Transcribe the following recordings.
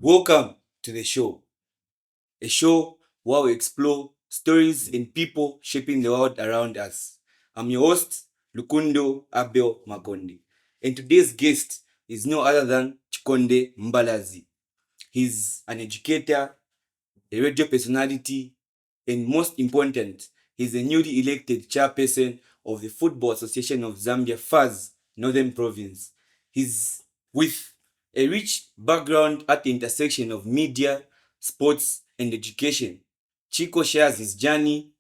Welcome to the show, a show where we explore stories and people shaping the world around us. I'm your host, Lukundo Abel Makonde, and today's guest is no other than Chikonde Mbalazi. He's an educator, a radio personality, and most important, he's a newly elected chairperson of the Football Association of Zambia FAZ Northern Province. He's with a rich background at the intersection of media, sports, and education. Chiko shares his journey,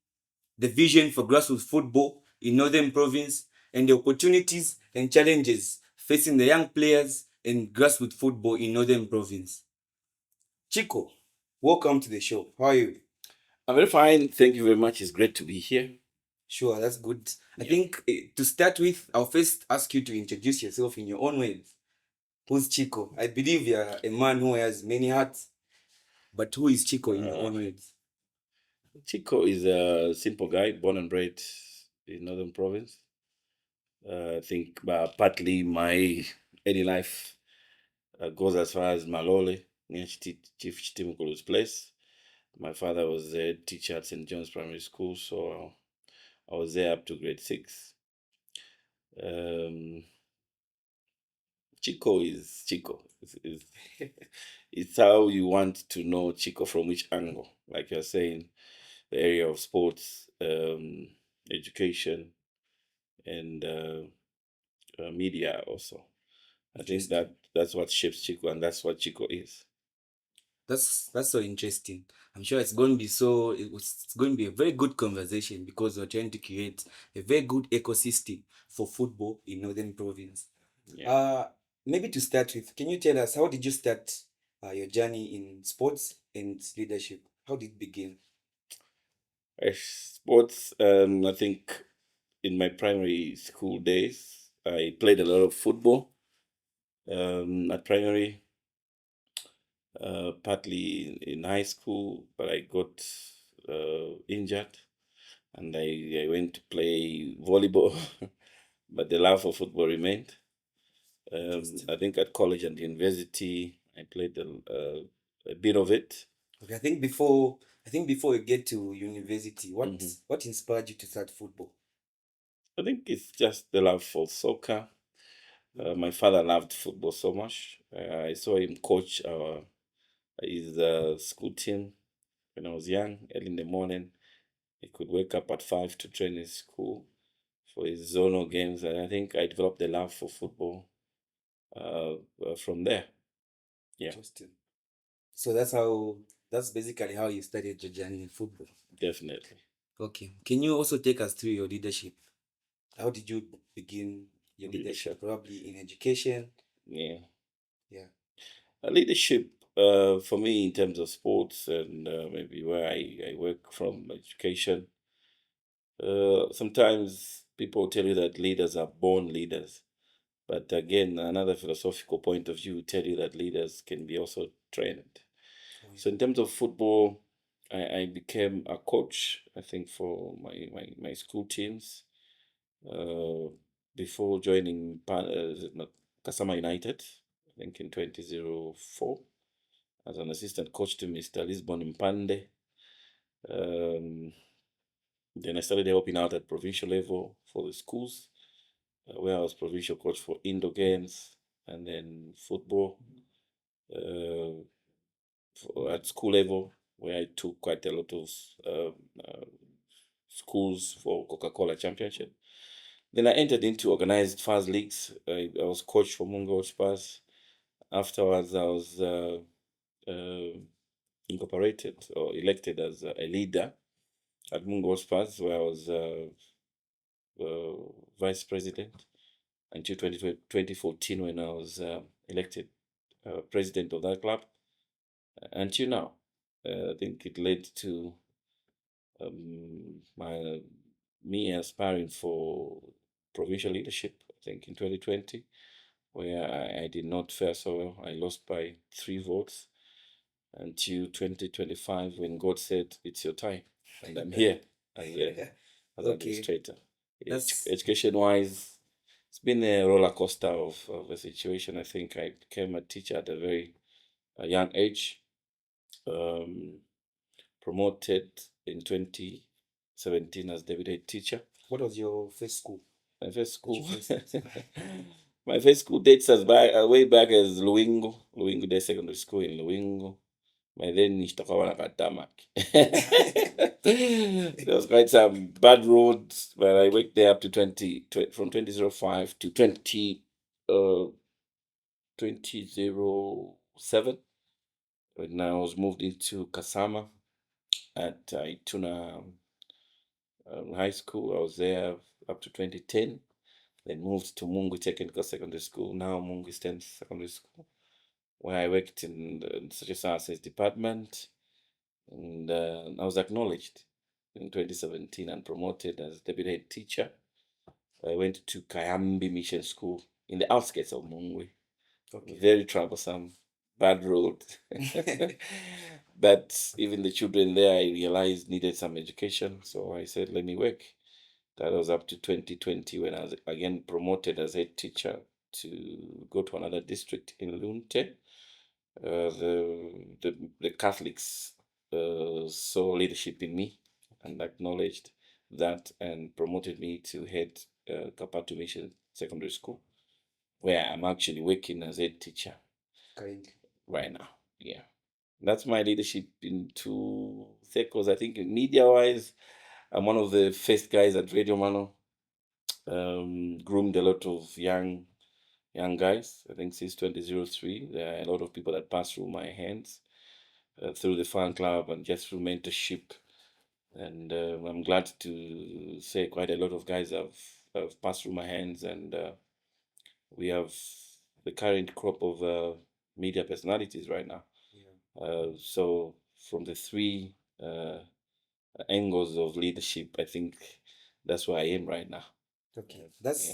the vision for grassroots football in Northern Province, and the opportunities and challenges facing the young players in grassroots football in Northern Province. Chiko, welcome to the show. How are you? I'm very fine. Thank you very much. It's great to be here. Sure, that's good. I Yeah. think to start with, I'll first ask you to introduce yourself in your own words. Who's Chico? I believe you're a man who has many hats, but who is Chico in your Uh, own words? Chico is a simple guy, born and bred in Northern Province. I think partly my early life goes as far as Malole, near Chief Chitimukulu's place. My father was a teacher at St. John's Primary School, so I was there up to grade 6. Um, Chico is Chico. It's how you want to know Chico from which angle. Like you're saying, the area of sports, education, and media also. I think that's what shapes Chico, and that's what Chico is. That's so interesting. I'm sure it's going to be so. It's going to be a very good conversation because we're trying to create a very good ecosystem for football in Northern Province. Yeah. Uh, Maybe to start with, can you tell us how did you start your journey in sports and leadership? How did it begin? Sports, I think in my primary school days, I played a lot of football at primary, partly in high school, but I got injured and I went to play volleyball, but the love for football remained. I think at college and university, I played a bit of it. Okay, I think before you get to university, Mhm. what inspired you to start football? I think it's just the love for soccer. My father loved football so much. I saw him coach his school team when I was young, early in the morning. He could wake up at 5 to train in school for his zonal games. And I think I developed a love for football from there. Yeah, Interesting. So that's basically how you started your journey in football. definitely. Okay. Can you also take us through your leadership? How did you begin your leadership? Leadership. Probably in education. Yeah. Yeah. Leadership for me in terms of sports and maybe where I work from education. Sometimes people tell you that leaders are born leaders. But again, another philosophical point of view tell you that leaders can be also trained. Oh, So in terms of football, I became a coach, I think, for my school teams uh, before joining Kasama United, I think in 2004, as an assistant coach to Mr. Lisbon Impande. Um, then I started helping out at provincial level for the schools, where I was provincial coach for indoor games and then football. Uh, at school level, where I took quite a lot of uh, schools for Coca-Cola Championship. Then I entered into organized fast leagues. I was coach for Mungo Spurs. Afterwards, I was uh, incorporated or elected as a leader at Mungo Spurs, where I was uh, vice president until 2014 when I was elected president of that club. Until now, I think it led to my me aspiring for provincial leadership. I think in 2020, where I did not fare so well. I lost by 3 votes until 2025 when God said, "It's your time," and I'm here as as Okay. administrator. That's Education wise, it's been a roller coaster of a situation. I think I became a teacher at a very a young age. Promoted in 2017 as deputy head teacher. What was your first school? My first school. First. My first school dates us way back as Luingo Day Secondary School in Luingo. By then, Nishtakawana Katamak. There was quite some bad roads, but I worked there up to from 2005 to 2007. When I was moved into Kasama at Ituna High School. I was there up to 2010. Then moved to Mungu Technical Secondary School, now Mungu STEM Secondary School, where I worked in the Social Sciences Department. And I was acknowledged in 2017 and promoted as deputy head teacher. I went to Kayambi Mission School in the outskirts of Mungwe. Okay. Very troublesome, bad road. But even the children there, I realized needed some education. So I said, let me work. That was up to 2020 when I was again promoted as head teacher to go to another district in Lunte. The Catholics saw leadership in me and acknowledged that and promoted me to head Kapatu Mission Secondary School, where I'm actually working as head teacher right now. Yeah, that's my leadership in 2 circles. I think media-wise, I'm one of the first guys at Radio Mano. Groomed a lot of young guys. I think since 2003, there are a lot of people that pass through my hands, through the fan club and just through mentorship. And I'm glad to say quite a lot of guys have passed through my hands, and we have the current crop of media personalities right now. Yeah. So from the 3 angles of leadership, I think that's where I am right now. Okay, that's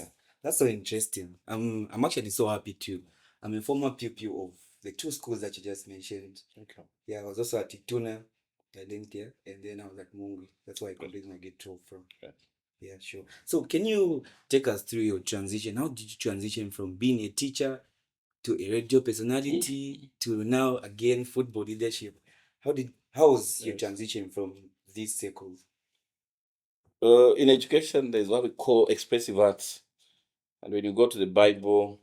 so interesting. I'm actually so happy too. I'm a former pupil of the 2 schools that you just mentioned. Okay. Yeah, I was also at Ituna, and then I was at Mungu. That's where I completed my grade 12 from. Okay. Yeah, sure. So can you take us through your transition? How did you transition from being a teacher to a radio personality to now again football leadership? How was your transition from these circles? In education, there's what we call expressive arts. And when you go to the Bible,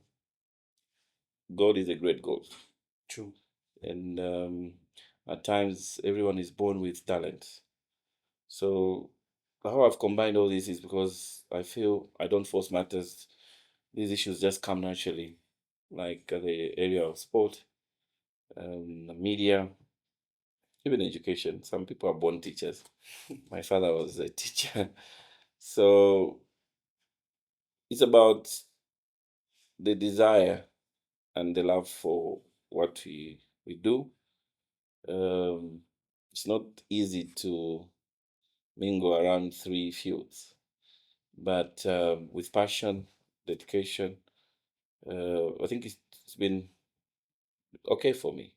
God is a great God. True. And at times, everyone is born with talent. So how I've combined all this is because I feel I don't force matters. These issues just come naturally, like the area of sport, media, even education. Some people are born teachers. My father was a teacher. So it's about the desire and the love for what we do. It's not easy to mingle around 3 fields, but with passion, dedication, I think it's been okay for me.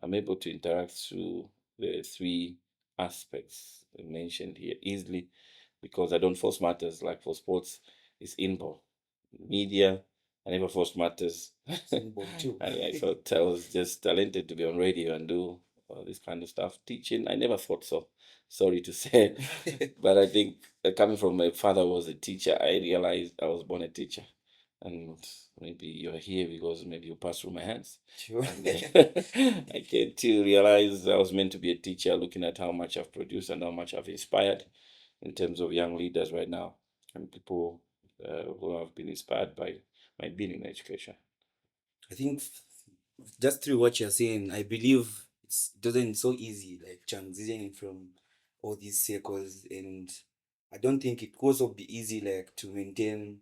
I'm able to interact through the 3 aspects mentioned here easily because I don't force matters. Like for sports, it's inborn. Media, I never forced matters. Too. And I felt I was just talented to be on radio and do all this kind of stuff. Teaching, I never thought so. Sorry to say. But I think coming from my father was a teacher, I realized I was born a teacher. And maybe you're here because maybe you passed through my hands. Sure. I came to realize I was meant to be a teacher, looking at how much I've produced and how much I've inspired in terms of young leaders right now and people who have been inspired by my being in education. I think just through what you're saying, I believe it doesn't so easy, like transitioning from all these circles, and I don't think it will also be easy, like to maintain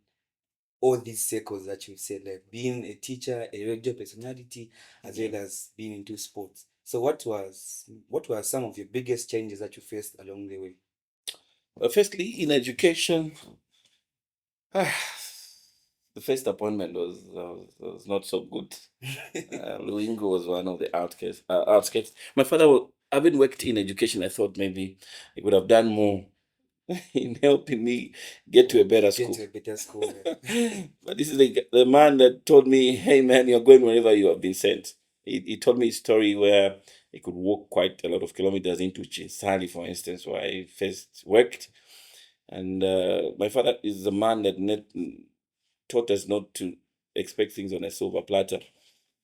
all these circles that you said, like being a teacher, a radio personality, as well as being into sports. So what were some of your biggest changes that you faced along the way? Firstly, in education, the first appointment was not so good. Luingo was one of the outskirts. My father, having worked in education, I thought maybe he would have done more in helping me get to a better school. Yeah. But this is the man that told me, hey man, you're going wherever you have been sent. he told me a story where he could walk quite a lot of kilometers into Chinsali, for instance, where I first worked. And my father is the man that taught us not to expect things on a silver platter.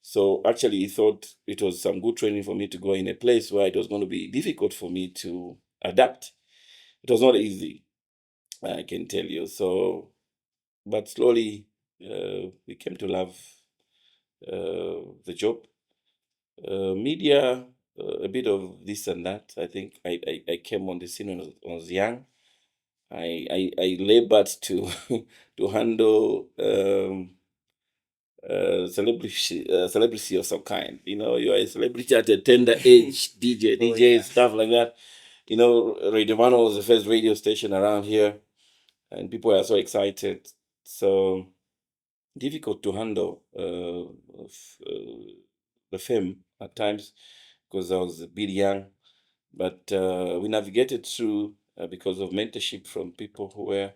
So actually, he thought it was some good training for me to go in a place where it was going to be difficult for me to adapt. It was not easy, I can tell you. So, but slowly, we came to love the job. Media, a bit of this and that. I think I came on the scene when I was young. I labored to to handle celebrity of some kind. You know, you are a celebrity at a tender age, DJ, stuff like that. You know, Radio Mano was the first radio station around here, and people are so excited. So difficult to handle the fame at times because I was a bit young. But we navigated through because of mentorship from people who were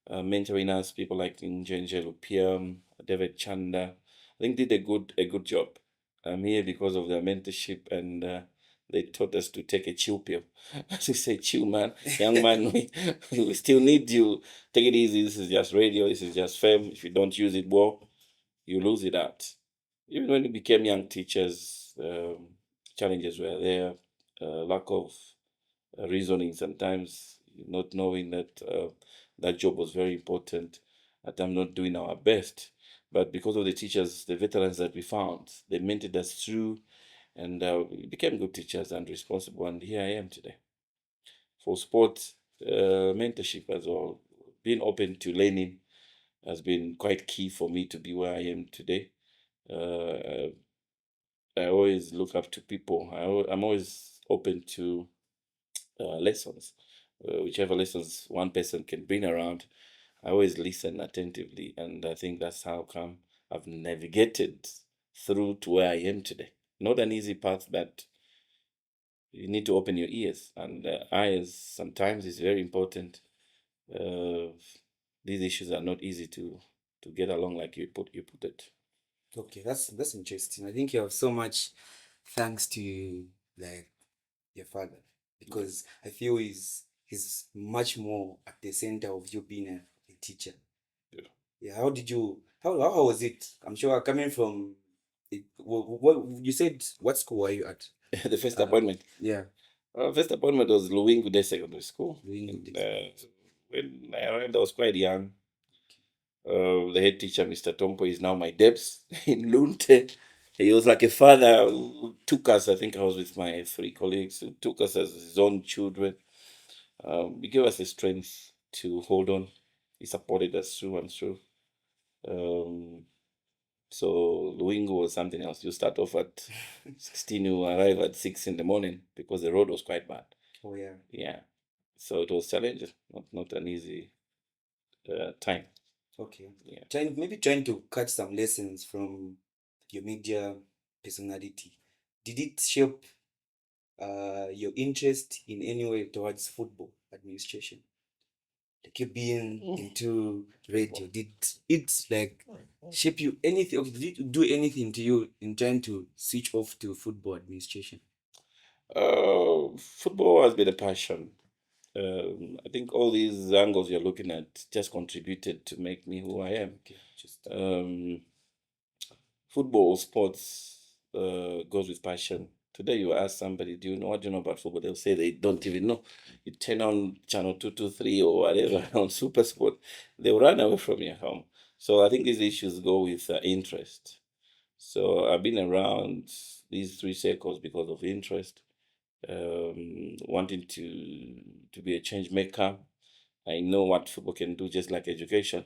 mentoring us, people like Njenje Lupiam, David Chanda. I think did a good job. I'm here because of their mentorship, and they taught us to take a chill pill. As we say, chill, man, young man. We still need you. Take it easy. This is just radio. This is just fame. If you don't use it well, you lose it out. Even when we became young teachers, challenges were there. Lack of reasoning sometimes, not knowing that that job was very important, that I'm not doing our best. But because of the teachers, the veterans that we found, they mentored us through, and we became good teachers and responsible. And here I am today. For sport, mentorship as well, being open to learning has been quite key for me to be where I am today. Uh, I always look up to people. I'm always open to lessons, whichever lessons one person can bring around. I always listen attentively, and I think that's how come I've navigated through to where I am today. Not an easy path, but you need to open your ears, and eyes sometimes is very important. Uh, these issues are not easy to get along, like you put it. Okay, that's interesting. I think you have so much thanks to like your father because I feel he's much more at the center of you being a teacher. Yeah. Yeah, how did you how was it? I'm sure coming from it, what you said, what school were you at? The first appointment. Yeah. First appointment was Luwingu Day Secondary School. Luwingu And, Day when I arrived, I was quite young. The head teacher, Mr. Tompo, is now my debs in Lunte. He was like a father who took us. I think I was with my 3 colleagues, who took us as his own children. He gave us the strength to hold on. He supported us through and through. Um, so Luwingu was something else. You start off at 16, you arrive at 6 in the morning because the road was quite bad. Oh yeah. Yeah. So it was challenging, not an easy time. Okay. Yeah. Trying to catch some lessons from your media personality. Did it shape your interest in any way towards football administration? Like you being into radio, did it like shape you anything? Or did it do anything to you in trying to switch off to football administration? Football has been a passion. I think all these angles you're looking at just contributed to make me who I am. Okay, just Football, sports goes with passion. Today, you ask somebody, "Do you know what do you know about football?" They'll say they don't even know. You turn on channel 223 or whatever on Super Sport, they'll run away from your home. So I think these issues go with interest. So I've been around these 3 circles because of interest, wanting to be a change maker. I know what football can do, just like education.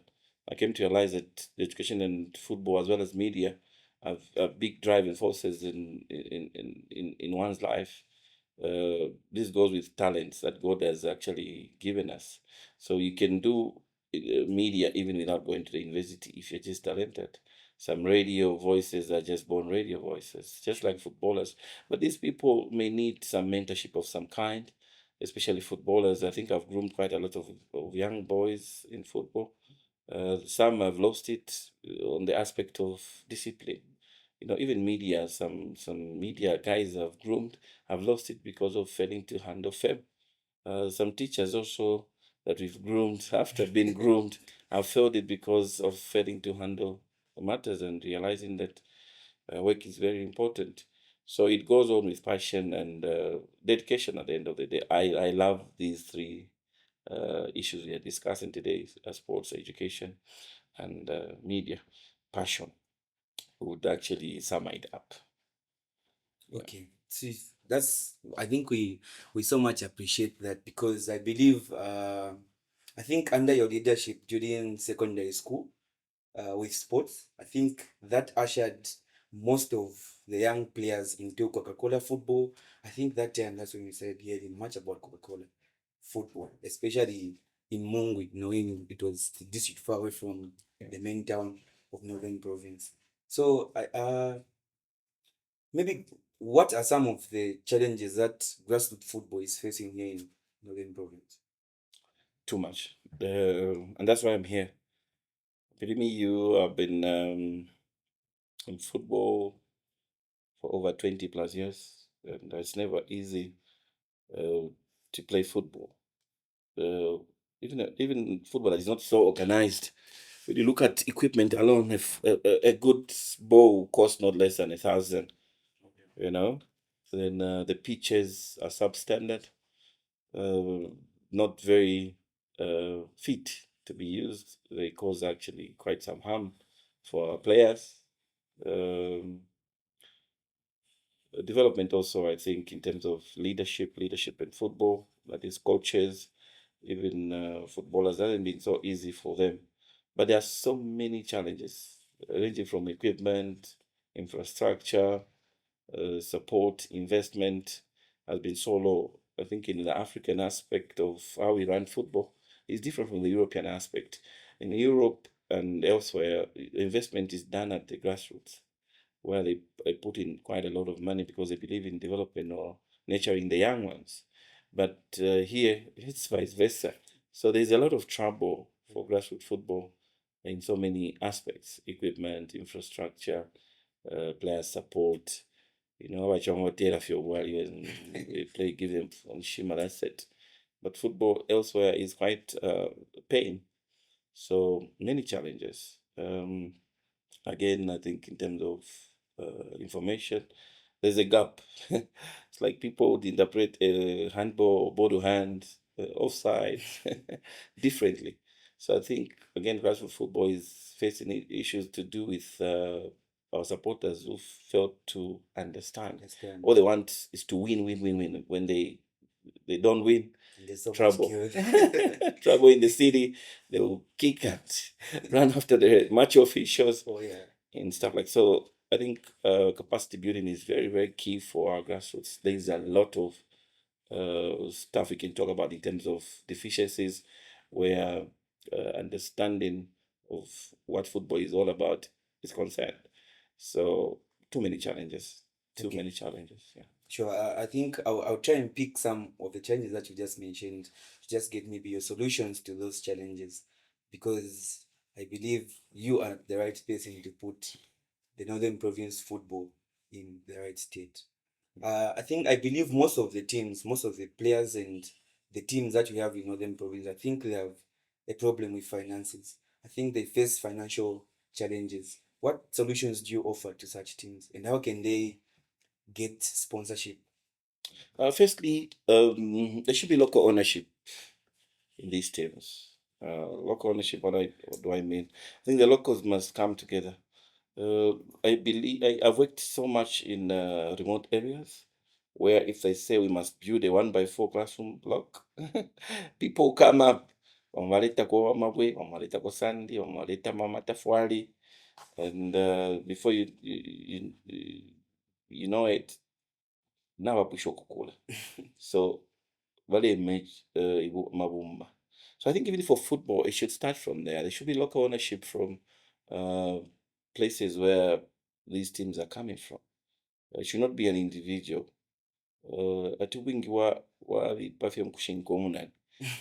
I came to realize that education and football, as well as media, have big driving forces in one's life. This goes with talents that God has actually given us. So you can do media even without going to the university if you're just talented. Some radio voices are just born radio voices, just like footballers. But these people may need some mentorship of some kind, especially footballers. I think I've groomed quite a lot of young boys in football. Some have lost it on the aspect of discipline. even media, some media guys have lost it because of failing to handle fame. Some teachers also that we've groomed, after being groomed, have failed it because of failing to handle matters and realizing that work is very important. So it goes on with passion and dedication at the end of the day. I love these three issues we are discussing today: sports, education, and media. Passion would actually sum it up. Yeah. Okay. See, that's, I think we so much appreciate that, because I believe I think under your leadership during secondary school, with sports, I think that ushered most of the young players into Coca-Cola football. I think that time, that's when we started hearing much about Coca-Cola football, especially in Mungwi, knowing it was the district far away from the main town of Northern Province. So maybe what are some of the challenges that grassroots football is facing here in Northern Province? Too much. And that's why I'm here. Believe me, you have been in football for over 20 plus years, and it's never easy to play football. Even football is not so organized. When you look at equipment alone, a good ball costs not less than 1,000. You know, then the pitches are substandard, not very fit to be used. They cause actually quite some harm for our players. Um, Development also, I think, in terms of leadership in football, that is coaches, even footballers, that hasn't been so easy for them. But there are so many challenges, ranging from equipment, infrastructure, support, investment has been so low. I think in the African aspect of how we run football is different from the European aspect. In Europe and elsewhere, investment is done at the grassroots, where they put in quite a lot of money because they believe in developing or nurturing the young ones. But here, it's vice versa. So there's a lot of trouble for grassroots football in so many aspects: equipment, infrastructure, player support. Abachongotela fyobwali and they play, give them on Shima, that's it. But football elsewhere is quite pain. So many challenges. Again, I think in terms of information, there's a gap. It's like people would interpret a handball or ball to hand, offside differently. So I think, again, grassroots football is facing issues to do with our supporters who failed to understand. All they want is to win, win, win, win. When they don't win, There's so much trouble. chaos. Trouble in the city. They will kick and run after the match officials Oh yeah. and stuff like so. I think capacity building is very, very key for our grassroots. There's a lot of stuff we can talk about in terms of deficiencies, where understanding of what football is all about is concerned. So too many challenges. Too Okay. many challenges. Yeah. Sure. I think I'll try and pick some of the challenges that you just mentioned to just get maybe your solutions to those challenges, because I believe you are the right person to put the Northern Province football in the right state. I believe most of the teams, most of the players and the teams that we have in Northern Province, I think they have a problem with finances. I think they face financial challenges. What solutions do you offer to such teams, and how can they get sponsorship? Firstly, there should be local ownership in these teams. Local ownership, what do I mean? I think the locals must come together. I believe I've worked so much in remote areas where if they say we must build a 1 by 4 classroom block, people come up, wamaleta kwa mabwe, wamaleta kwa sandi, wamaleta mamatafwali, and before you know it, now wapusha kukula. So vale mabumba. So I think even for football, it should start from there. There should be local ownership from uh, places where these teams are coming from. It should not be an individual. Ati wingi wa pafya mkushinkomunani.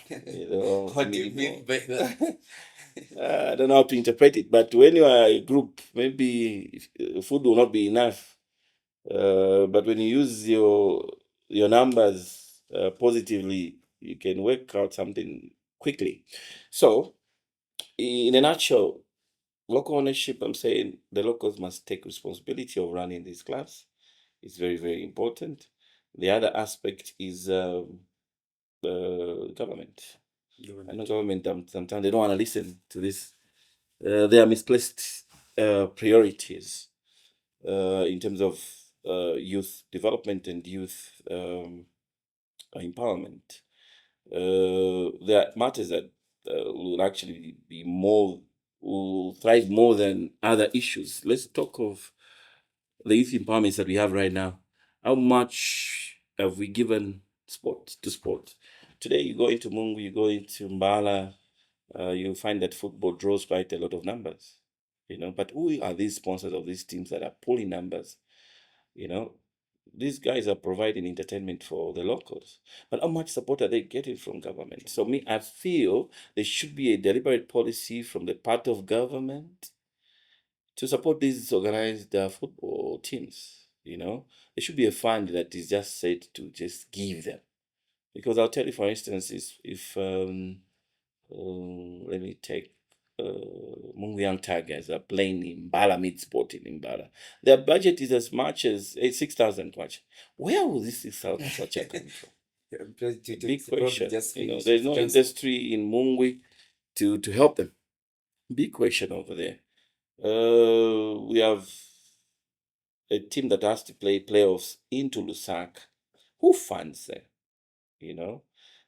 What do you mean by that? I don't know how to interpret it, but when you are a group, maybe food will not be enough. But when you use your numbers positively, you can work out something quickly. So, in a nutshell, local ownership, I'm saying the locals must take responsibility of running these clubs. It's very, very important. The other aspect is government. I know government sometimes they don't want to listen to this. There are misplaced priorities in terms of youth development and youth empowerment. There are matters that will actually be more, will thrive more than other issues. Let's talk of the youth empowerments that we have right now. How much have we given sport to sport? Today, you go into Mungu, you go into Mbala, you find that football draws quite a lot of numbers, But who are these sponsors of these teams that are pulling numbers? You know, these guys are providing entertainment for the locals, but how much support are they getting from government? So me, I feel there should be a deliberate policy from the part of government to support these organized football teams. There should be a fund that is just set to just give them. Because I'll tell you, for instance, if let me take Mungu Young Tigers are playing in Mbala Mid Sport in Mbala. Their budget is as much as 6,000 kwacha. Where will this 6,000 kwacha come from? Big question. There's no industry in Mungwi to help them. Big question over there. We have a team that has to play playoffs into Lusaka. Who funds them?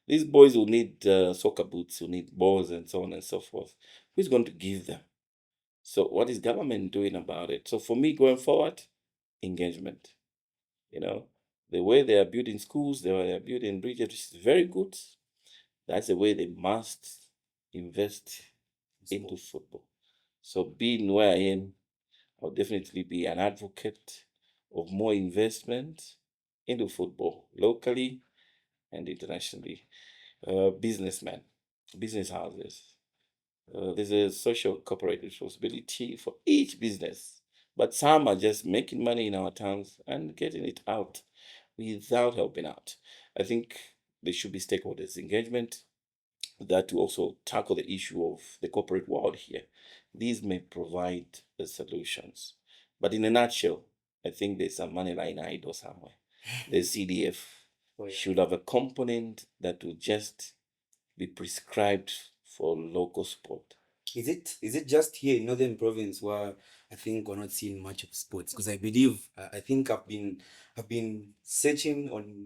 These boys will need soccer boots, will need balls, and so on and so forth. Who's going to give them? So, what is government doing about it? So, for me, going forward, engagement. The way they are building schools, the way they are building bridges is very good. That's the way they must invest into football. So, being where I am, I'll definitely be an advocate of more investment into football locally and internationally. Businessmen, business houses. There's a social corporate responsibility for each business, but some are just making money in our towns and getting it out without helping out. I think there should be stakeholders engagement that will also tackle the issue of the corporate world here. These may provide the solutions. But in a nutshell, I think there's some money line idle somewhere. The CDF should have a component that will just be prescribed for local sport. Is it just here in Northern Province where I think we're not seeing much of sports? Because I believe I think I've been searching on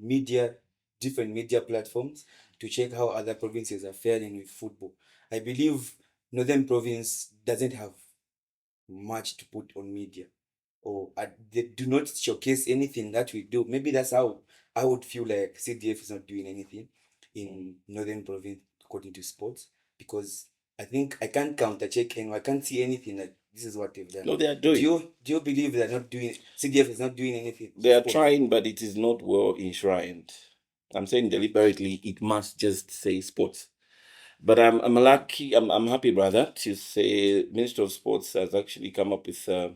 different media platforms to check how other provinces are faring with football. I believe Northern Province doesn't have much to put on media, or they do not showcase anything that we do. Maybe that's how I would feel like CDF is not doing anything in Northern Province according to sports, because I think I can't counter check and I can't see anything like this is what they've done. No, they are doing. Do you believe they're not doing, CDF is not doing anything? They are trying, but it is not well enshrined. I'm saying deliberately, it must just say sports. But I'm lucky, I'm happy, brother, to say Minister of Sports has actually come up with a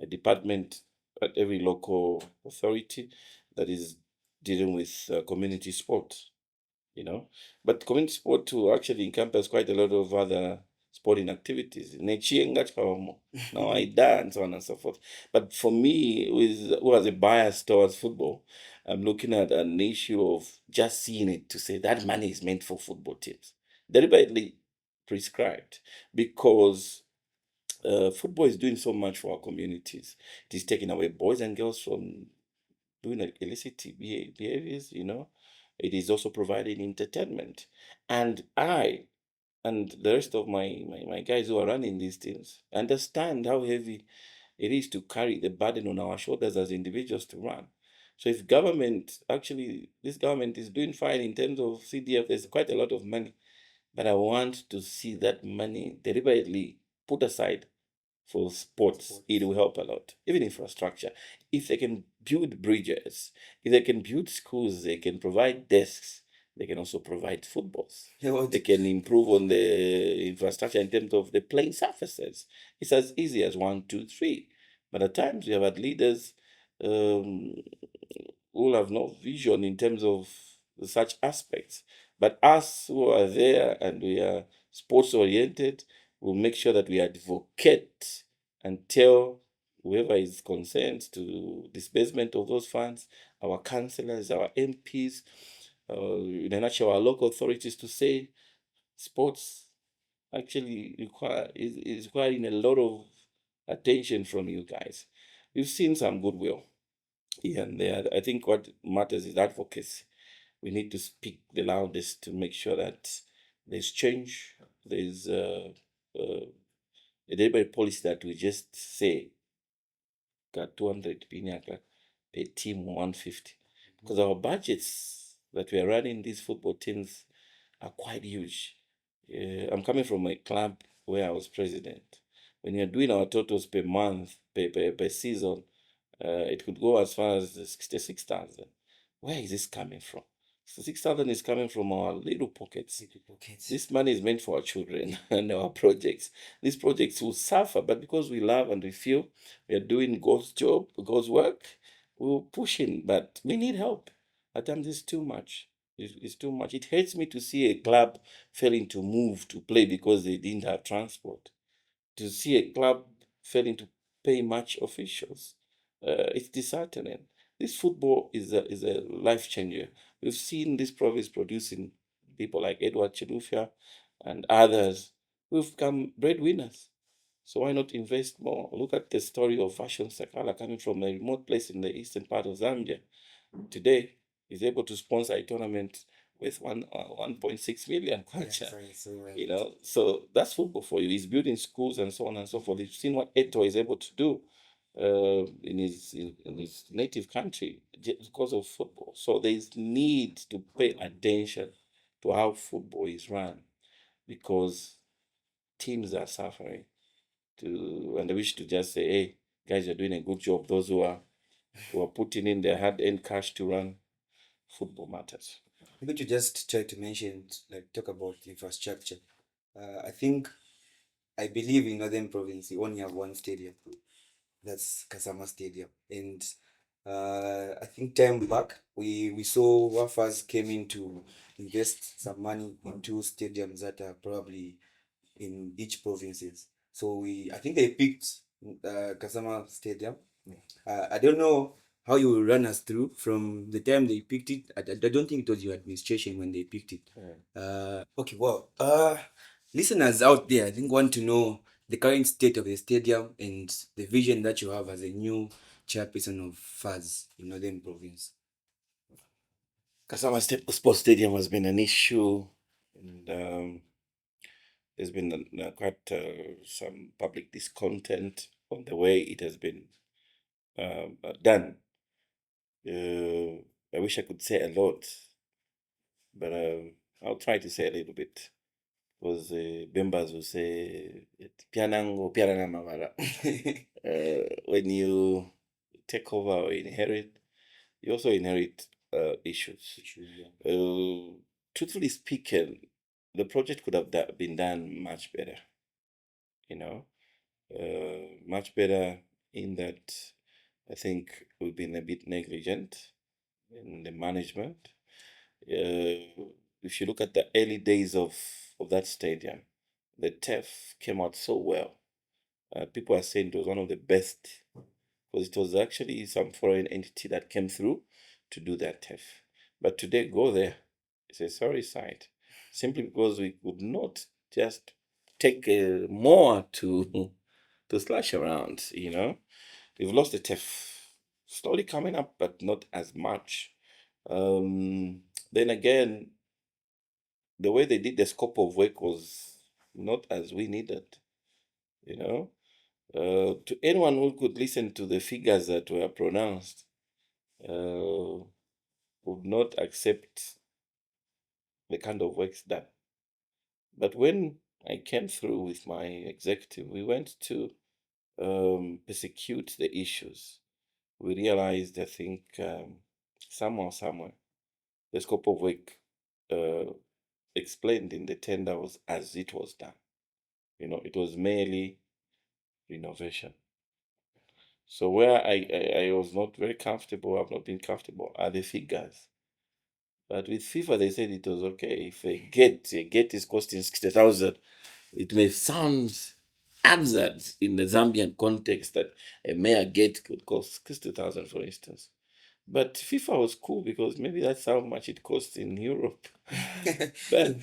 department at every local authority that is dealing with community sport. But community sport will actually encompass quite a lot of other sporting activities. Now I dance, so on and so forth. But for me, who has a bias towards football, I'm looking at an issue of just seeing it to say that money is meant for football teams, deliberately prescribed, because football is doing so much for our communities. It is taking away boys and girls from doing illicit behaviors. It is also providing entertainment. And I and the rest of my guys who are running these teams understand how heavy it is to carry the burden on our shoulders as individuals to run. So if this government is doing fine in terms of CDF, there's quite a lot of money. But I want to see that money deliberately put aside for sports. It will help a lot. Even infrastructure. If they can build bridges, if they can build schools, they can provide desks, they can also provide footballs. Yeah, what? They can improve on the infrastructure in terms of the playing surfaces. It's as easy as 1, 2, 3. But at times we have had leaders um, who have no vision in terms of such aspects. But us who are there and we are sports oriented, will make sure that we advocate and tell whoever is concerned to disbursement of those funds, our councillors, our MPs, in a nutshell, our local authorities, to say sports actually is requiring a lot of attention from you guys. We've seen some goodwill here and there. I think what matters is advocacy. We need to speak the loudest to make sure that there's change, there's a deliberate policy that we just say, got 200 per team 150. Because our budgets that we are running these football teams are quite huge. I'm coming from a club where I was president. When you're doing our totals per month, per season, it could go as far as 66,000. Where is this coming from? 6,000 is coming from our little pockets. This money is meant for our children and our projects. These projects will suffer, but because we love and we feel we are doing God's job, God's work, we'll push in. But we need help. At times it's too much. It's too much. It hurts me to see a club failing to move to play because they didn't have transport. To see a club failing to pay match officials. It's disheartening. This football is a life changer. We've seen this province producing people like Edward Chilufya and others who've become breadwinners. So why not invest more? Look at the story of Fashion Sakala coming from a remote place in the eastern part of Zambia. Today, he's able to sponsor a tournament with 1.6 million kwacha. So that's football for you. He's building schools and so on and so forth. You've seen what Eto is able to do in his native country because of football. So there's need to pay attention to how football is run, because teams are suffering. And I wish to just say, hey, guys, you're doing a good job. Those who are putting in their hard-earned cash to run football matters. Maybe to just try to mention, like, talk about infrastructure. I believe in Northern Province, you only have one stadium. That's Kasama Stadium. And I think time back, we saw Wafas came in to invest some money into stadiums that are probably in each provinces. So I think they picked Kasama Stadium. I don't know how you will run us through from the time they picked it. I don't think it was your administration when they picked it. Okay, well, listeners out there, I think want to know the current state of the stadium and the vision that you have as a new chairperson of FAZ in Northern Province. Kasama Sports Stadium has been an issue, and there's been quite some public discontent on the way it has been done. I wish I could say a lot, but I'll try to say a little bit. Because members will say, "Pianango, piananga mavara." When you take over or inherit, you also inherit issues. Truthfully speaking, the project could have been done much better. Much better in that I think we've been a bit negligent in the management. If you look at the early days of that stadium, the turf came out so well. People are saying it was one of the best, because it was actually some foreign entity that came through to do that turf. But today, go there, it's a sorry sight, simply because we could not just take more to slash around. We've lost the turf, slowly coming up, but not as much. Then again, the way they did the scope of work was not as we needed. To anyone who could listen to the figures that were pronounced, would not accept the kind of works done. But when I came through with my executive, we went to persecute the issues. We realized, I think, somewhere, the scope of work explained in the tender was as it was done. It was merely renovation. So where I was not very comfortable, I've not been comfortable, are the figures. But with FIFA, they said it was okay. If a gate is costing 60,000, it may sound absurd in the Zambian context that a mere gate could cost 60,000, for instance. But FIFA was cool because maybe that's how much it costs in Europe. But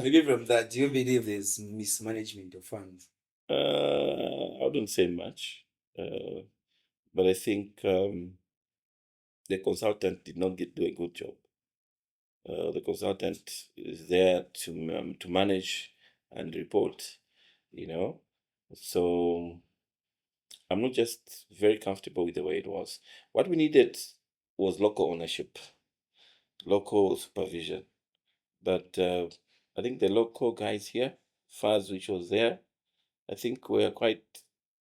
Maybe from that, do you believe there's mismanagement of funds? I wouldn't say much. But I think the consultant did not do a good job. The consultant is there to manage and report, So I'm not just very comfortable with the way it was. What we needed was local ownership, local supervision. But I think the local guys here, FAS, which was there, I think we're quite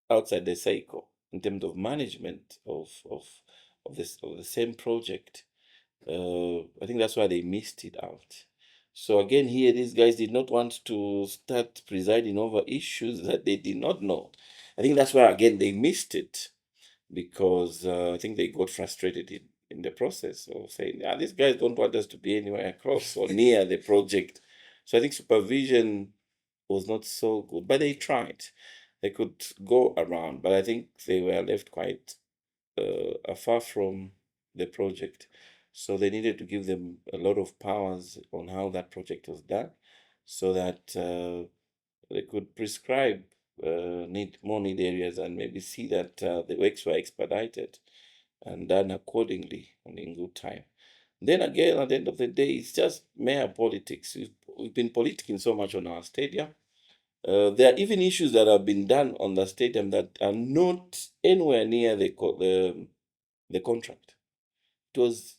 outside the cycle in terms of management of the same project. I think that's why they missed it out. So again, here these guys did not want to start presiding over issues that they did not know. I think that's why again they missed it because I think they got frustrated in the process of saying, these guys don't want us to be anywhere across or near the project. So I think supervision was not so good, but they tried. They could go around, but I think they were left quite afar from the project. So they needed to give them a lot of powers on how that project was done so that they could prescribe more need areas and maybe see that the works were expedited and done accordingly and in good time. Then again, at the end of the day, it's just mere politics. We've been politicking so much on our stadium. There are even issues that have been done on the stadium that are not anywhere near the contract. It was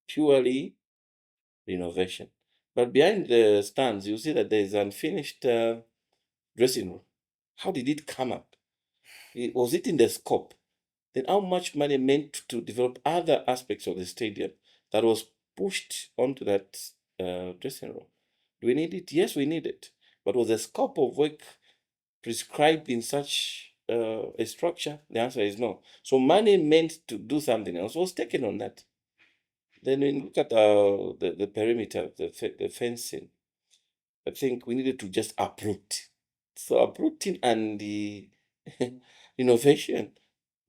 purely renovation. But behind the stands, you see that there is unfinished dressing room. How did it come up? Was it in the scope? Then how much money meant to develop other aspects of the stadium that was pushed onto that dressing room? Do we need it? Yes, we need it. But was the scope of work prescribed in such a structure? The answer is no. So money meant to do something else was taken on that. Then when you look at the perimeter, the fencing, I think we needed to just uproot. So uprooting and the innovation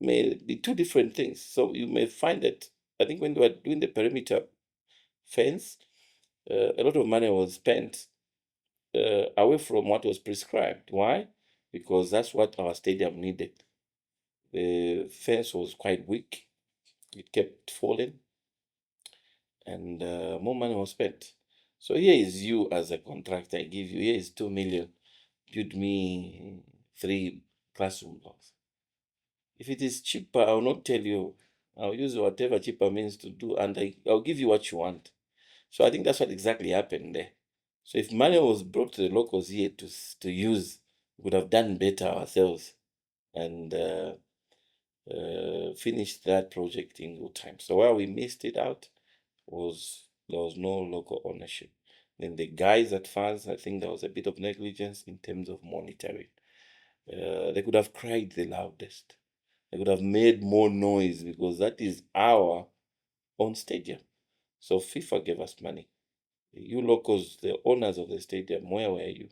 may be two different things. So you may find that I think when they were doing the perimeter fence, a lot of money was spent away from what was prescribed. Why? Because that's what our stadium needed. The fence was quite weak; it kept falling, and more money was spent. So here is you as a contractor. I give you here is 2 million. Build me 3 classroom blocks. If it is cheaper, I'll not tell you. I'll use whatever cheaper means to do, and I'll give you what you want. So I think that's what exactly happened there. So if money was brought to the locals here to use, we would have done better ourselves and finished that project in good time. So where we missed it out was there was no local ownership. Then the guys at FAS, I think there was a bit of negligence in terms of monitoring. They could have cried the loudest. They could have made more noise because that is our own stadium. So FIFA gave us money. You locals, the owners of the stadium, where were you?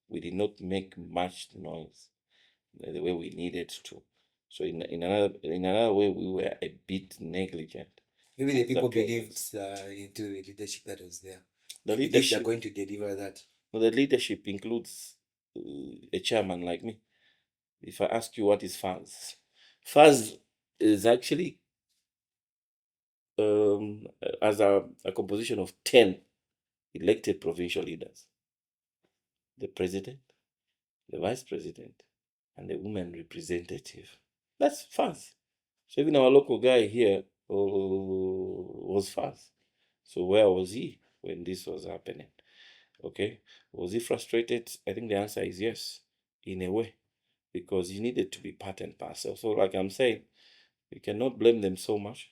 We did not make much noise the way we needed to. So in another way, we were a bit negligent. Maybe the That's people the problem. believed into the leadership that was there. The Believed they're leadership, going to deliver that. well, the leadership includes a chairman like me. If I ask you what is FAS, FAS is actually as a composition of 10 elected provincial leaders: the president, the vice president, and the women representative. That's FAS. So even our local guy here was FAS. So where was he when this was happening? Okay. Was he frustrated? I think the answer is yes, in a way, because he needed to be part and parcel. So, like I'm saying, we cannot blame them so much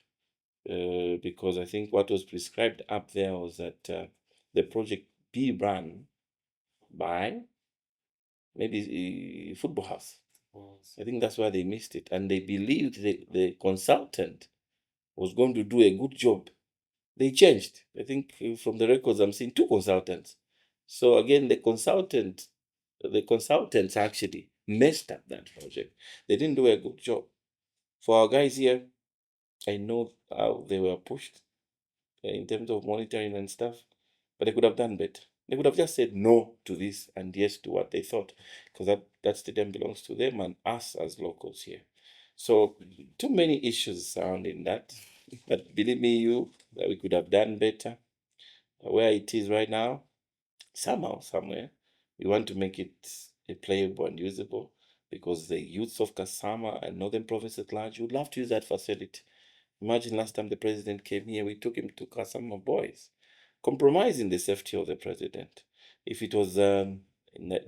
because I think what was prescribed up there was that the project be run by maybe a football house. I think that's why they missed it. And they believed the consultant was going to do a good job. They changed. I think from the records I'm seeing 2 consultants. So again, the consultants actually messed up that project. They didn't do a good job. For our guys here, I know how they were pushed in terms of monitoring and stuff, but they could have done better. They could have just said no to this and yes to what they thought, because that stadium belongs to them and us as locals here. So too many issues surrounding that, but believe me, that we could have done better. Where it is right now, somehow, somewhere, we want to make it a playable and usable, because the youth of Kasama and Northern Province at large would love to use that facility. Imagine last time the president came here, we took him to Kasama Boys, compromising the safety of the president. If it was in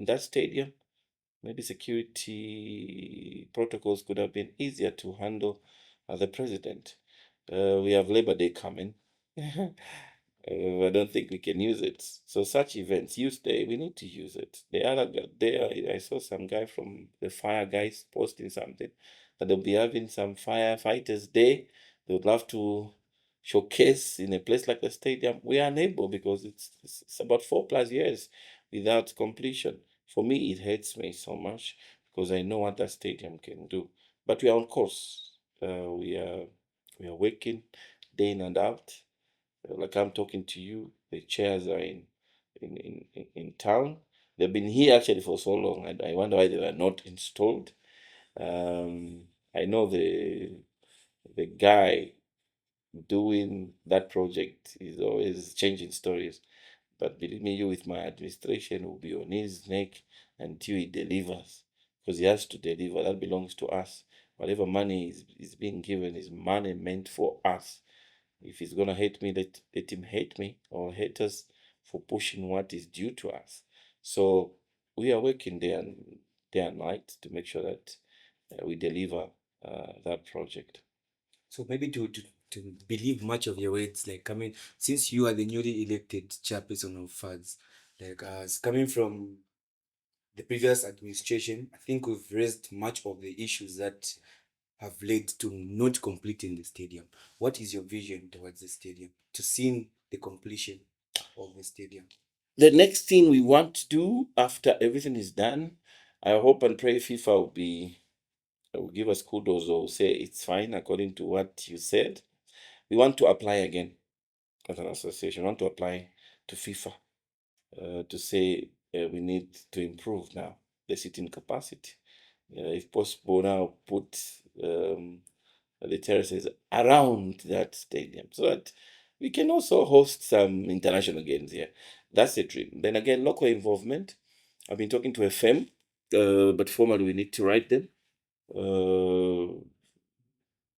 that stadium, maybe security protocols could have been easier to handle the president. We have Labor Day coming. I don't think we can use it. So such events, Youth Day, we need to use it. The other day, I saw some guy from the fire guys posting something that they'll be having some firefighters day. They would love to showcase in a place like the stadium. We are unable, because it's about 4+ years without completion. For me, it hurts me so much, because I know what that stadium can do. But we are on course. We are working day in and out. Like I'm talking to you, the chairs are in town. They've been here actually for so long, and I wonder why they were not installed. I know the guy doing that project is always changing stories, but believe me, with my administration will be on his neck until he delivers, because he has to deliver. That belongs to us. Whatever money is being given is money meant for us. If he's gonna hate me, let him hate me, or hate us for pushing what is due to us. So we are working day and night to make sure that we deliver that project. So maybe to believe much of your words, like coming, since you are the newly elected chairperson of FADS, like coming from the previous administration, I think we've raised much of the issues that have led to not completing the stadium. What is your vision towards the stadium, to seeing the completion of the stadium? The next thing we want to do after everything is done, I hope and pray FIFA will give us kudos, or say it's fine according to what you said. We want to apply again as an association. We want to apply to FIFA to say we need to improve now the seating capacity. If possible, now put the terraces around that stadium, so that we can also host some international games here. That's the dream. Then again, local involvement. I've been talking to FM, but formally we need to write them.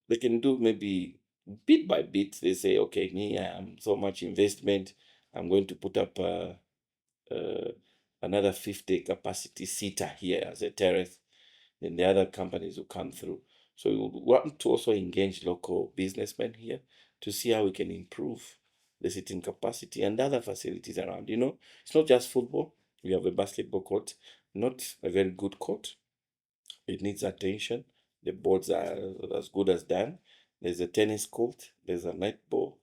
They can do maybe bit by bit. They say, okay, me, I'm so much investment. I'm going to put up another 50 capacity seater here as a terrace. Then the other companies will come through. So we want to also engage local businessmen here to see how we can improve the seating capacity and other facilities around. It's not just football. We have a basketball court, not a very good court. It needs attention. The boards are as good as done. There's a tennis court. There's a netball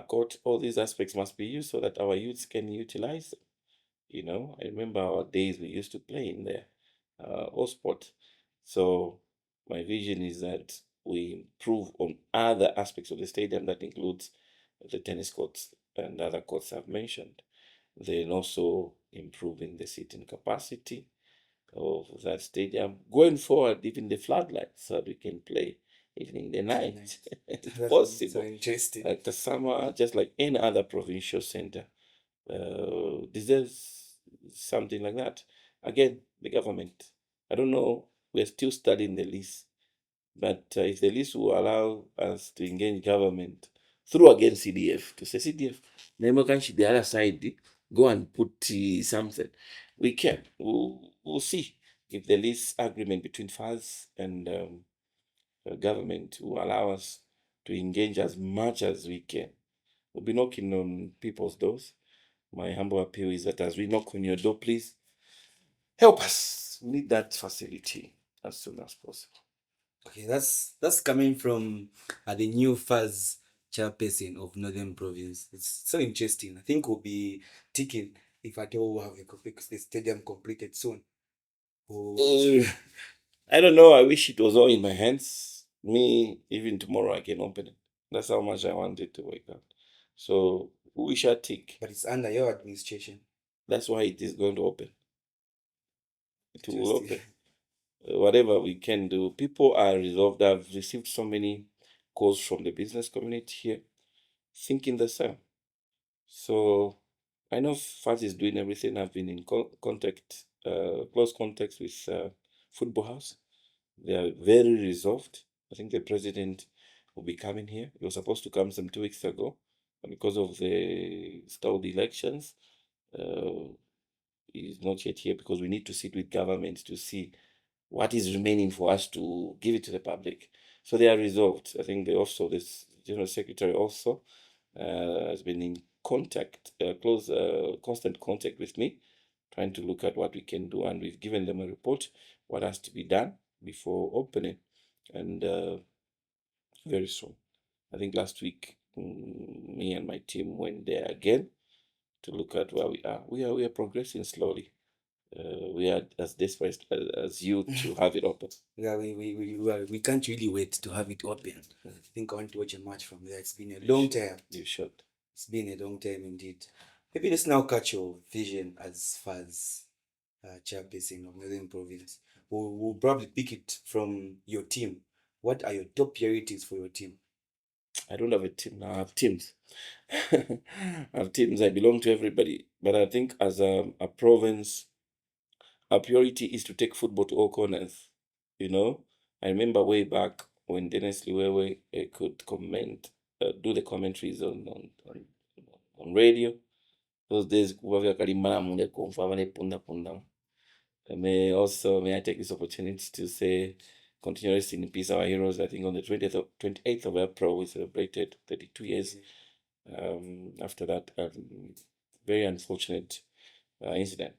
court. All these aspects must be used so that our youths can utilize them. I remember our days we used to play in there, all sport. So my vision is that we improve on other aspects of the stadium. That includes the tennis courts and other courts I've mentioned. Then also improving the seating capacity of that stadium. Going forward, even the floodlights, so that we can play even in the night, if That's possible. so interesting. Like the summer, just like any other provincial center, deserves something like that. Again, the government. I don't know. We're still studying the lease, but if the lease will allow us to engage government through again CDF, to say CDF, the other side, go and put something. We can. We'll see if the lease agreement between FAS and government will allow us to engage as much as we can. We'll be knocking on people's doors. my humble appeal is that as we knock on your door, please help us. We need that facility as soon as possible. Okay, that's coming from the new Fuzz chairperson of Northern Province. It's so interesting. I think we'll be ticking if at all we'll have the stadium completed soon. Uh, I don't know. I wish it was all in my hands. Me, even tomorrow, I can open it. That's how much I want it to work out. So we shall tick. But it's under your administration. That's why it is going to open. It will Interesting. open. Whatever we can do. People are resolved. I've received so many calls from the business community here thinking the same. So I know Faz is doing everything. I've been in contact, close contact with Football House. They are very resolved. I think the president will be coming here. He was supposed to come some 2 weeks ago, but because of the stalled elections, uh, he's not yet here because we need to sit with government to see what is remaining for us to give it to the public. So they are resolved. I think this general secretary also has been in contact, constant contact with me, trying to look at what we can do, and we've given them a report what has to be done before opening, and very soon. I think last week, me and my team went there again to look at where we are. We are progressing slowly. We are as desperate as you to have it open. Yeah, we can't really wait to have it open. I think I want to watch a match from there. It's been a long time. You should. It's been a long time indeed. Maybe let's now catch your vision as far as chairperson of Northern Province. We'll probably pick it from your team. What are your top priorities for your team? I don't have a team now. I have teams. I have teams. I belong to everybody. But I think as a province, our priority is to take football to all corners. You know, I remember way back when Dennis Liwewe could do the commentaries on radio. Those days, may I take this opportunity to say, continue resting in peace, our heroes. I think on the 28th of April, we celebrated 32 years after that very unfortunate incident.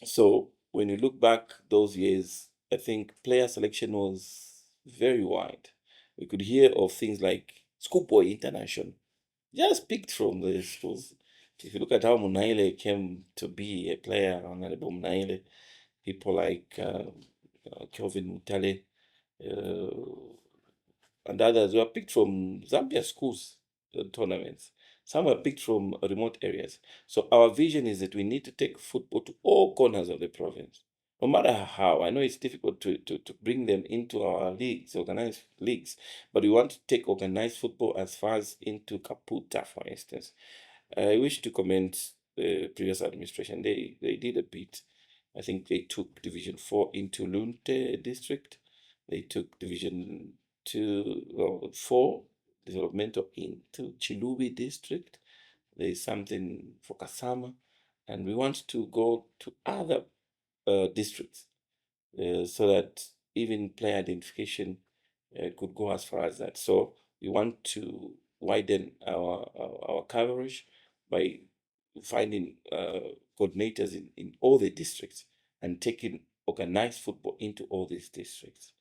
So when you look back those years, I think player selection was very wide. We could hear of things like Schoolboy International, just picked from the schools. If you look at how Munaile came to be a player, Honorable Munaile, people like Kelvin Mutale and others were picked from Zambia schools tournaments. Some were picked from remote areas. So our vision is that we need to take football to all corners of the province, no matter how. I know it's difficult to bring them into our leagues, organized leagues, but we want to take organized football as far as into Kaputa, for instance. I wish to commend the previous administration. They did a bit. I think they took Division 4 into Lunte district. They took Division 4 developmental into Chilubi district. There is something for Kasama, and we want to go to other districts so that even player identification could go as far as that. So we want to widen our coverage by finding coordinators in all the districts and taking organized football into all these districts.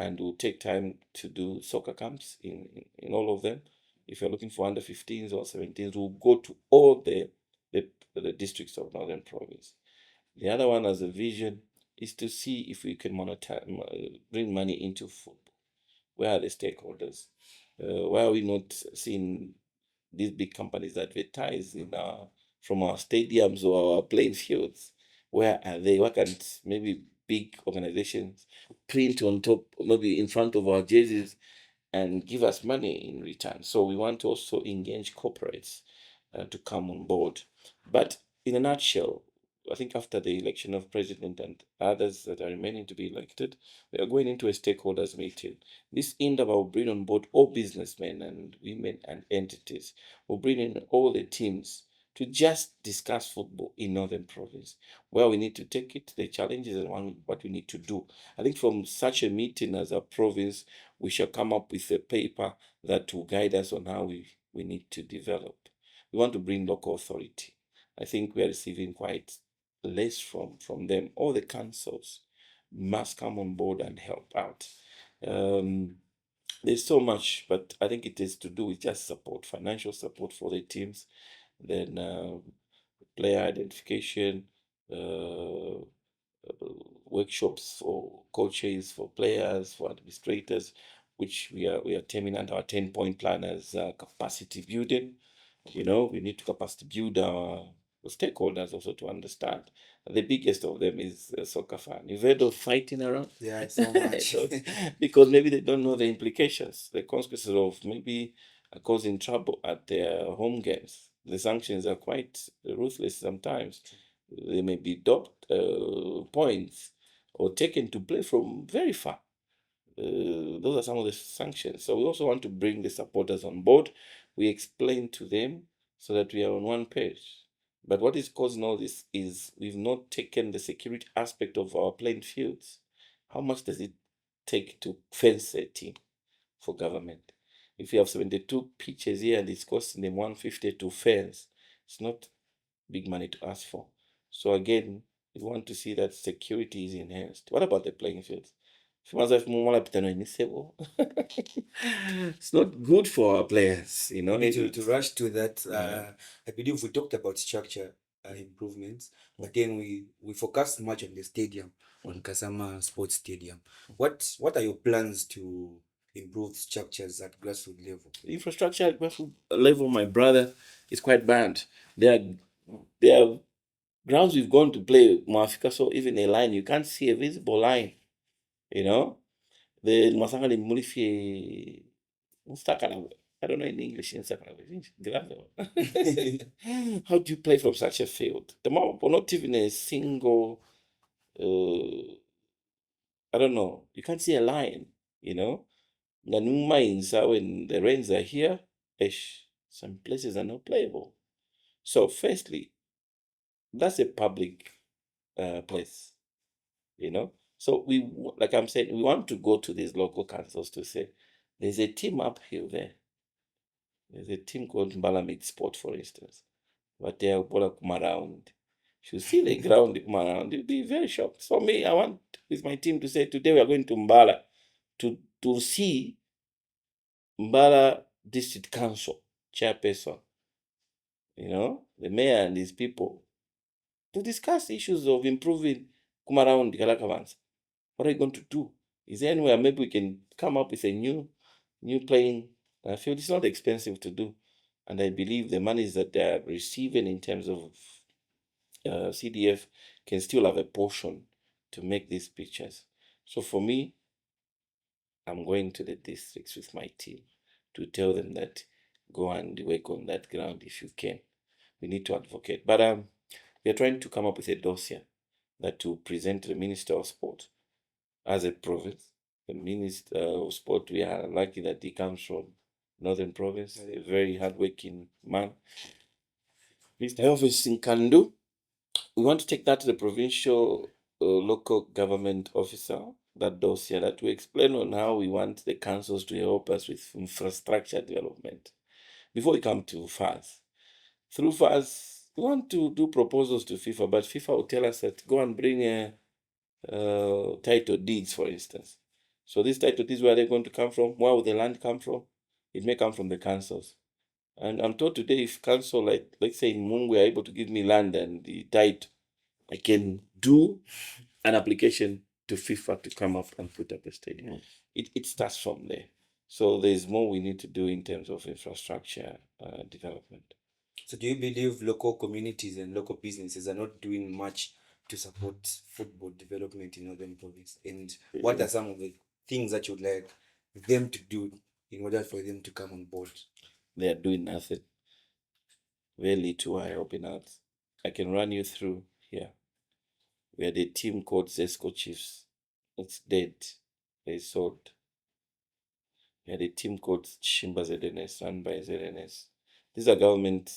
And we'll take time to do soccer camps in all of them. If you're looking for under 15s or 17s, we'll go to all the districts of Northern Province. The other one as a vision is to see if we can bring money into football. Where are the stakeholders? Why are we not seeing these big companies advertise from our stadiums or our playing fields? Where are they? Why can't maybe big organizations print on top, maybe in front of our jerseys, and give us money in return? So we want to also engage corporates to come on board. But in a nutshell, I think after the election of president and others that are remaining to be elected, we are going into a stakeholders meeting. This INDAB will bring on board all businessmen and women and entities. We'll bring in all the teams to just discuss football in Northern Province, where we need to take it, the challenges, and what we need to do. I think from such a meeting as a province, we shall come up with a paper that will guide us on how we need to develop. We want to bring local authority. I think we are receiving quite less from them. All the councils must come on board and help out. There's so much, but I think it is to do with just support, financial support for the teams, then player identification, uh, workshops for coaches, for players, for administrators, which we are terming under our 10-point plan as capacity building. We need to capacity build our stakeholders also to understand. The biggest of them is a soccer fan. You've heard of fighting around? Yeah, so much. Because maybe they don't know the implications, the consequences of maybe causing trouble at their home games. The sanctions are quite ruthless sometimes. They may be docked points or taken to play from very far. Those are some of the sanctions. So we also want to bring the supporters on board. We explain to them so that we are on one page. But what is causing all this is we've not taken the security aspect of our playing fields. How much does it take to fence a team for government? If you have 72 pitches here and it's costing them 150 to fence, it's not big money to ask for. So again, we want to see that security is enhanced. What about the playing fields? It's not good for our players, To rush to that, I believe we talked about structure improvements, but then we focused much on the stadium, on Kasama Sports Stadium. What are your plans to improve structures at grassroots level? Infrastructure at grassroots level, my brother, is quite bad. There are grounds we've gone to play Mwafrika, so even a line, you can't see a visible line. The Masanga Mulifie I don't know in English in How do you play from such a field? The map, not even a single I don't know. You can't see a line, That means when the rains are here, some places are not playable. So firstly, that's a public place, So like I'm saying, we want to go to these local councils to say, there's a team uphill there. There's a team called Mbalazi Sport, for instance. But they are going to come around. If you see the ground come around, you'll be very shocked. So me, I want with my team to say, today we are going to Mbala to see Mbala District Council chairperson, the mayor and his people, to discuss issues of improving Kumaraundi Kalakavans. What are you going to do? Is there anywhere maybe we can come up with a new playing field? It's not expensive to do. And I believe the monies that they are receiving in terms of CDF can still have a portion to make these pictures. So for me, I'm going to the districts with my team to tell them that go and work on that ground if you can. We need to advocate. But we are trying to come up with a dossier that will present to the Minister of Sport as a province. The Minister of Sport, we are lucky that he comes from Northern Province, a very hardworking man. Mr. Elvis can do. We want to take that to the provincial local government officer, that dossier, that we explain on how we want the councils to help us with infrastructure development before we come to FAS. Through FAS, we want to do proposals to FIFA, but FIFA will tell us that go and bring title deeds, for instance. So these title deeds, where are they going to come from? Where will the land come from? It may come from the councils. And I'm told today, if council, like let's say in Mungu, are able to give me land and the title, I can do an application to FIFA to come up and put up a stadium. It starts from there. So there's more we need to do in terms of infrastructure development. So do you believe local communities and local businesses are not doing much to support football development in Northern Province? And what are some of the things that you'd like them to do in order for them to come on board? They are doing nothing. Very little are helping out. I can run you through here. We had a team called Zesco Chiefs. It's dead. They sold. We had a team called Shimba ZNS, run by ZNS. These are government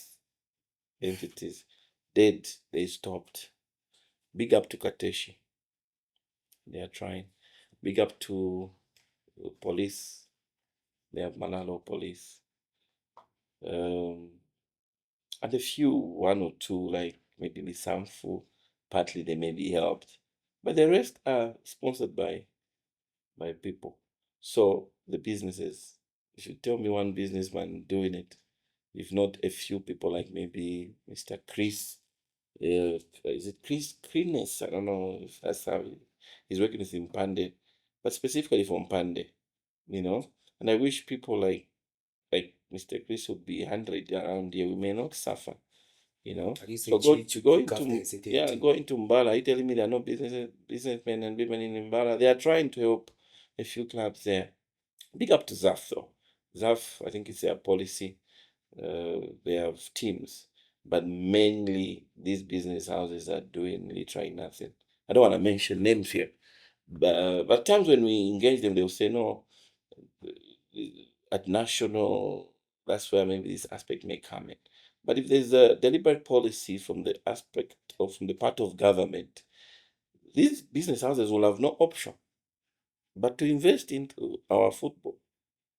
entities. Dead. They stopped. Big up to Kateshi. They are trying. Big up to police. They have Malalo police. and a few, one or two, like maybe Miss Sanfu, partly they may be helped, but the rest are sponsored by people. So the businesses, if you tell me one businessman doing it, if not a few people like maybe Mr. Chris, is it Chris Krines? I don't know if that's how he's working with Mpande, but specifically for Mpande, you know. And I wish people like Mr. Chris would be 100 around here. We may not suffer, you know. At least So they go look after into a certain yeah, team. go into Mbala. Are you telling me there are no businessmen and women in Mbala? They are trying to help a few clubs there. Big up to ZAF though. ZAF, I think it's their policy. They have teams, but mainly these business houses are doing literally nothing. I don't want to mention names here, but times when we engage them, they'll say no. At national, that's where maybe this aspect may come in. But if there's a deliberate policy from the aspect of from the part of government, these business houses will have no option but to invest into our football.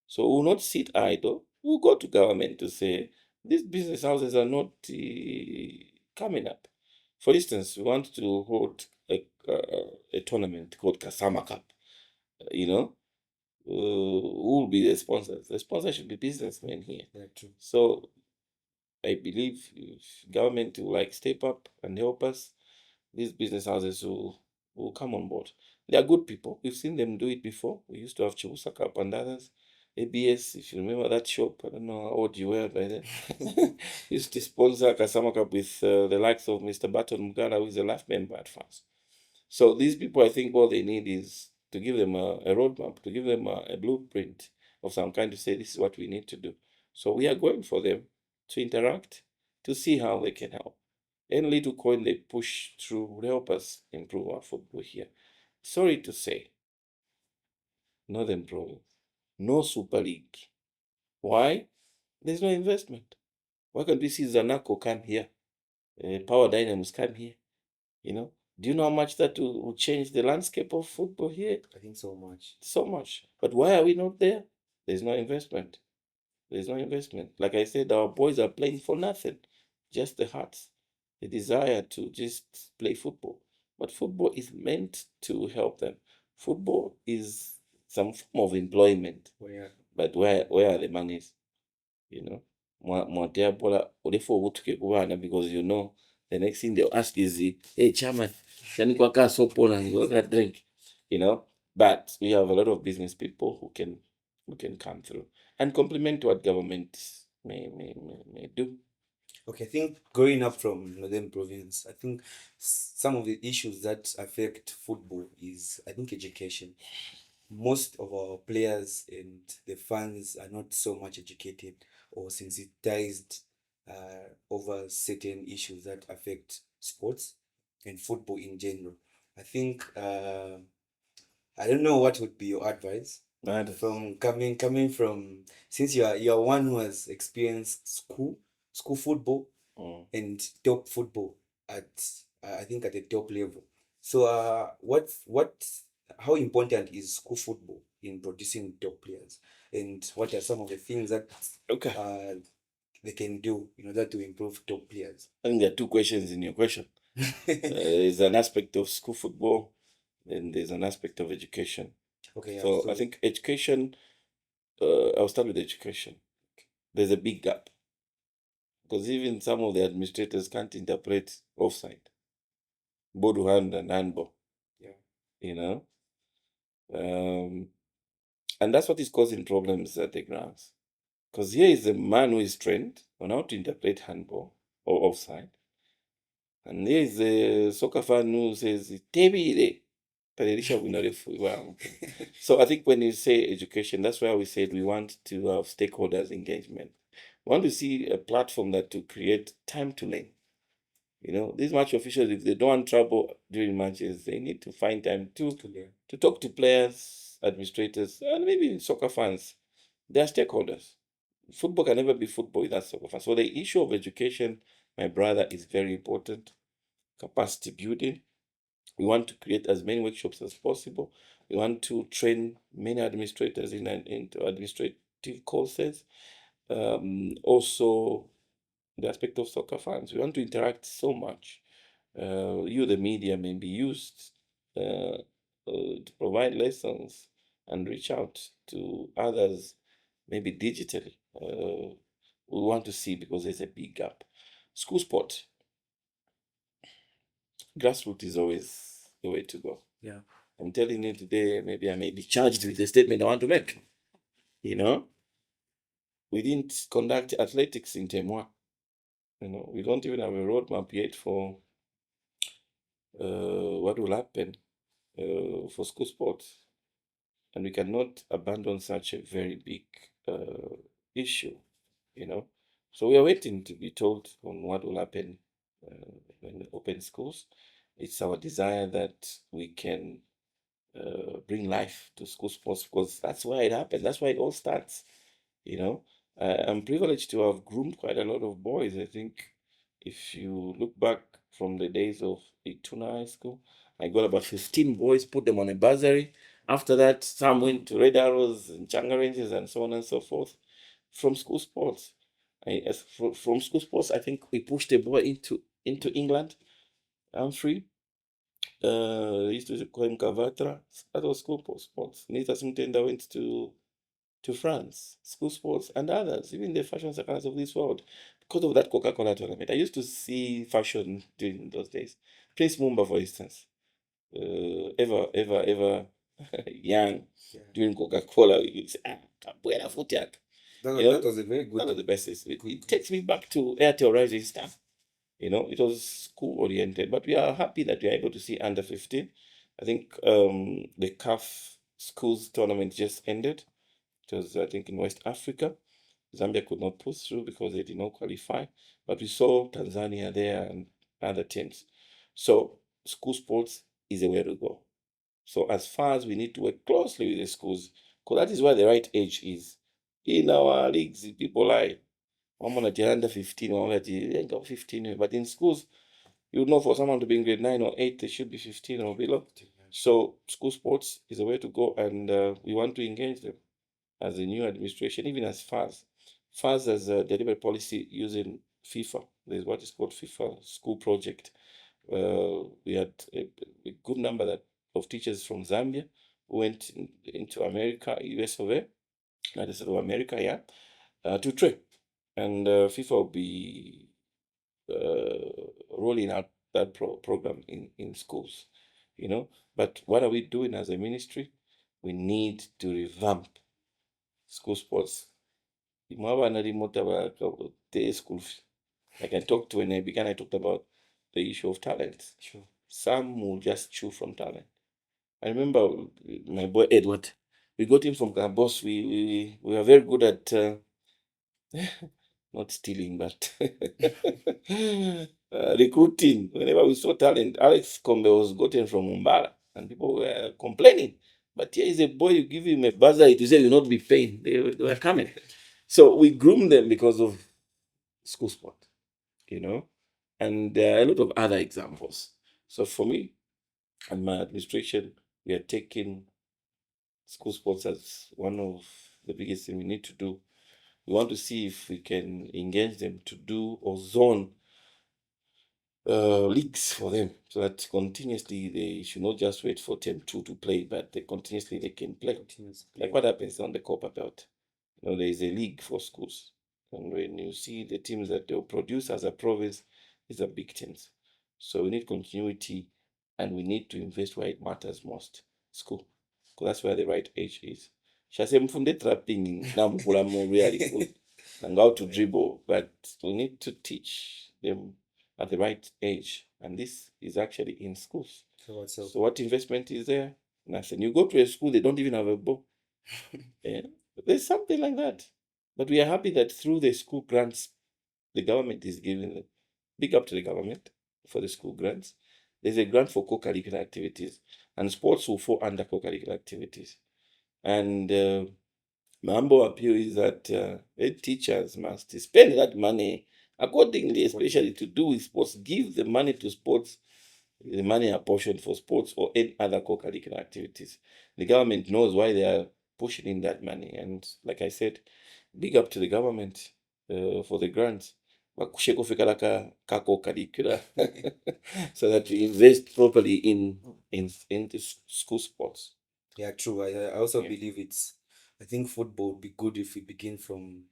So we will not sit idle. We'll go to government to say these business houses are not coming up. For instance, we want to hold a tournament called Kasama Cup. You know, who will be the sponsors? The sponsor should be businessmen here. Yeah, true. So I believe if government will like step up and help us, these business houses will come on board. They are good people. We've seen them do it before. We used to have Chibusa Cup and others. ABS, if you remember that shop, I don't know how old you were by then. Used to sponsor Kasama Cup with the likes of Mr. Baton Mugala, who is a life member at first. So these people, I think all they need is to give them a roadmap, to give them a blueprint of some kind to say this is what we need to do. So we are going for them to interact, to see how they can help. Any little coin they push through will help us improve our football here. Sorry to say, Northern Province, no Super League. Why? There's no investment. Why can't we see Zanaco come here? Power Dynamos come here? You know, do you know how much that will change the landscape of football here? I think so much. So much. But why are we not there? There's no investment. There's no investment. Like I said, our boys are playing for nothing. Just the hearts, the desire to just play football. But football is meant to help them. Football is some form of employment. Well, yeah. But where are the monies? You know, Mwatiabola, for ubutuke kubana because you know the next thing they'll ask is, hey chairman, shani kwa kaa sopo and go that drink, you know. But we have a lot of business people who can come through and complement what government may do. Okay, I think growing up from Northern Province, I think some of the issues that affect football is, I think, education. Most of our players and the fans are not so much educated or sensitized over certain issues that affect sports and football in general. I think I don't know what would be your advice from coming from, since you are one who has experienced school football and top football at I think at the top level. So what how important is school football in producing top players, and what are some of the things that Okay. they can do in order to improve top players? I think there are two questions in your question. There's an aspect of school football, and there's an aspect of education. Okay, yeah, So I so think education, I'll start with education. There's a big gap because even some of the administrators can't interpret offside, both hand and handball, yeah, you know. And that's what is causing problems at the grounds. Because here is a man who is trained on how to interpret handball or offside. And here is a soccer fan who says, "Tebile." Wow. So I think when you say education, that's why we said we want to have stakeholders engagement. We want to see a platform that to create time to learn. You know, these match officials, if they don't want trouble during matches, they need to find time to talk to players, administrators, and maybe even soccer fans. They are stakeholders. Football can never be football without soccer fans. So the issue of education, my brother, is very important. Capacity building. We want to create as many workshops as possible. We want to train many administrators into administrative courses. Also, the aspect of soccer fans. We want to interact so much. You, the media, may be used to provide lessons and reach out to others, maybe digitally. We want to see, because there's a big gap. School sport, grassroots is always the way to go. Yeah. I'm telling you today, maybe I may be charged with the statement I want to make. You know, we didn't conduct athletics in Temwa. You know, we don't even have a roadmap yet for what will happen for school sports. And we cannot abandon such a very big issue, you know. So we are waiting to be told on what will happen when we open schools. It's our desire that we can bring life to school sports, because that's where it happens. That's where it all starts. You know, I'm privileged to have groomed quite a lot of boys. I think if you look back from the days of Ituna High School, I got about 15 boys, put them on a bursary. After that, some went to Red Arrows and Changa Rangers and so on and so forth from school sports. From school sports, I think we pushed a boy into England. I'm free. They used to call him Kavatra. That was school sports. Nita Simtenda went to France, school sports, and others, even the fashion circles of this world, because of that Coca-Cola tournament. I used to see fashion during those days. Prince Mumba, for instance, ever young during Coca-Cola, you say, Capoeira foot yak. That was a very good. That was the best. It takes me back to Airtel Rising Star. You know, it was school oriented, but we are happy that we are able to see under 15. I think the CAF schools tournament just ended. It was, I think, in West Africa. Zambia could not push through because they did not qualify, but we saw Tanzania there and other teams. So school sports is the way to go. So as far as we need to work closely with the schools, because that is where the right age is. In our leagues, people lie. I'm on a under 15, I'm on 15, but in schools, you would know for someone to be in grade 9 or 8, they should be 15 or below. So school sports is the way to go, and we want to engage them as a new administration, even as FAS. FAS has a deliberate policy using FIFA. There's what is called FIFA School Project. We had a good number of teachers from Zambia who went into America, US of A, United States of America, yeah, to train. And FIFA will be rolling out that program in schools, you know. But what are we doing as a ministry? We need to revamp school sports. School. Like I talked when I began, I talked about the issue of talent. Sure. Some will just chew from talent. I remember my boy Edward. We got him from Gabos. We were very good at not stealing, but recruiting. Whenever we saw talent, Alex Kombe was gotten from Umbala, and people were complaining. But here is a boy, you give him a bursary to say you'll not be paying. They were coming. So we groom them because of school sport, you know, and there are a lot of other examples. So for me and my administration, we are taking school sports as one of the biggest things we need to do. We want to see if we can engage them to do or zone leagues for them, so that continuously they should not just wait for term 2 to play, but they can play. Like what happens on the Copper Belt. You know, there is a league for schools. And when you see the teams that they'll produce as a province, these are big teams. So we need continuity, and we need to invest where it matters most. School. Because that's where the right age is. Shase mfunde trapping na mkula mo really and how to dribble, but we need to teach them at the right age. And this is actually in schools. So what investment is there? Nothing. You go to a school, they don't even have a ball. Yeah. There's something like that. But we are happy that through the school grants, the government is giving them. Big up to the government for the school grants. There's a grant for co-curricular activities, and sports will fall under co-curricular activities. And my humble appeal is that head teachers must spend that money accordingly, especially to do with sports. Give the money to sports, the money apportioned for sports or any other co-curricular activities. The government knows why they are pushing in that money. And like I said, big up to the government for the grants. vakusheko fika kako curricular so that you invest properly in the school sports. Yeah, true. I also Yeah. believe I think football would be good if we begin from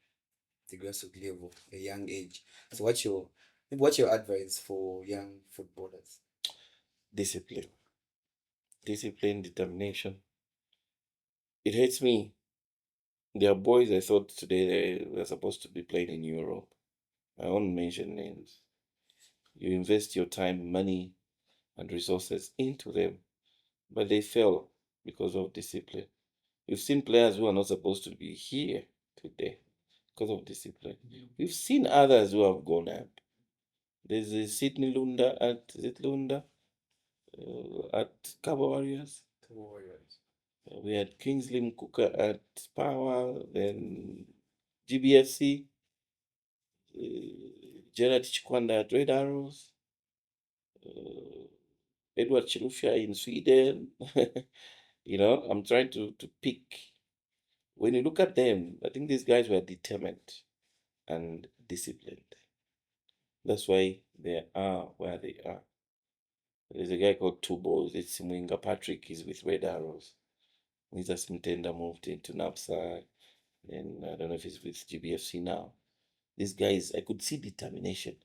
the grassroots level, a young age. So what's your advice for young footballers? Discipline, determination. It hurts me. There are boys I thought today they were supposed to be playing in Europe. I won't mention names. You invest your time, money, and resources into them, but they fail because of discipline. You've seen players who are not supposed to be here today because of discipline. We've seen others who have gone up. There's a Sydney Lunda at is it Lunda at Cabo Warriors. We had Kingsley Mkuka at Power, then GBFC, Gerard Chikonde at Red Arrows, Edward Chilufya in Sweden. I'm trying to pick. When you look at them, I think these guys were determined and disciplined. That's why they are where they are. There's a guy called Two Balls. It's Mwinga Patrick. He's with Red Arrows. Moses Mtenda moved into NAPSA. And I don't know if he's with GBFC now. These guys, I could see determination.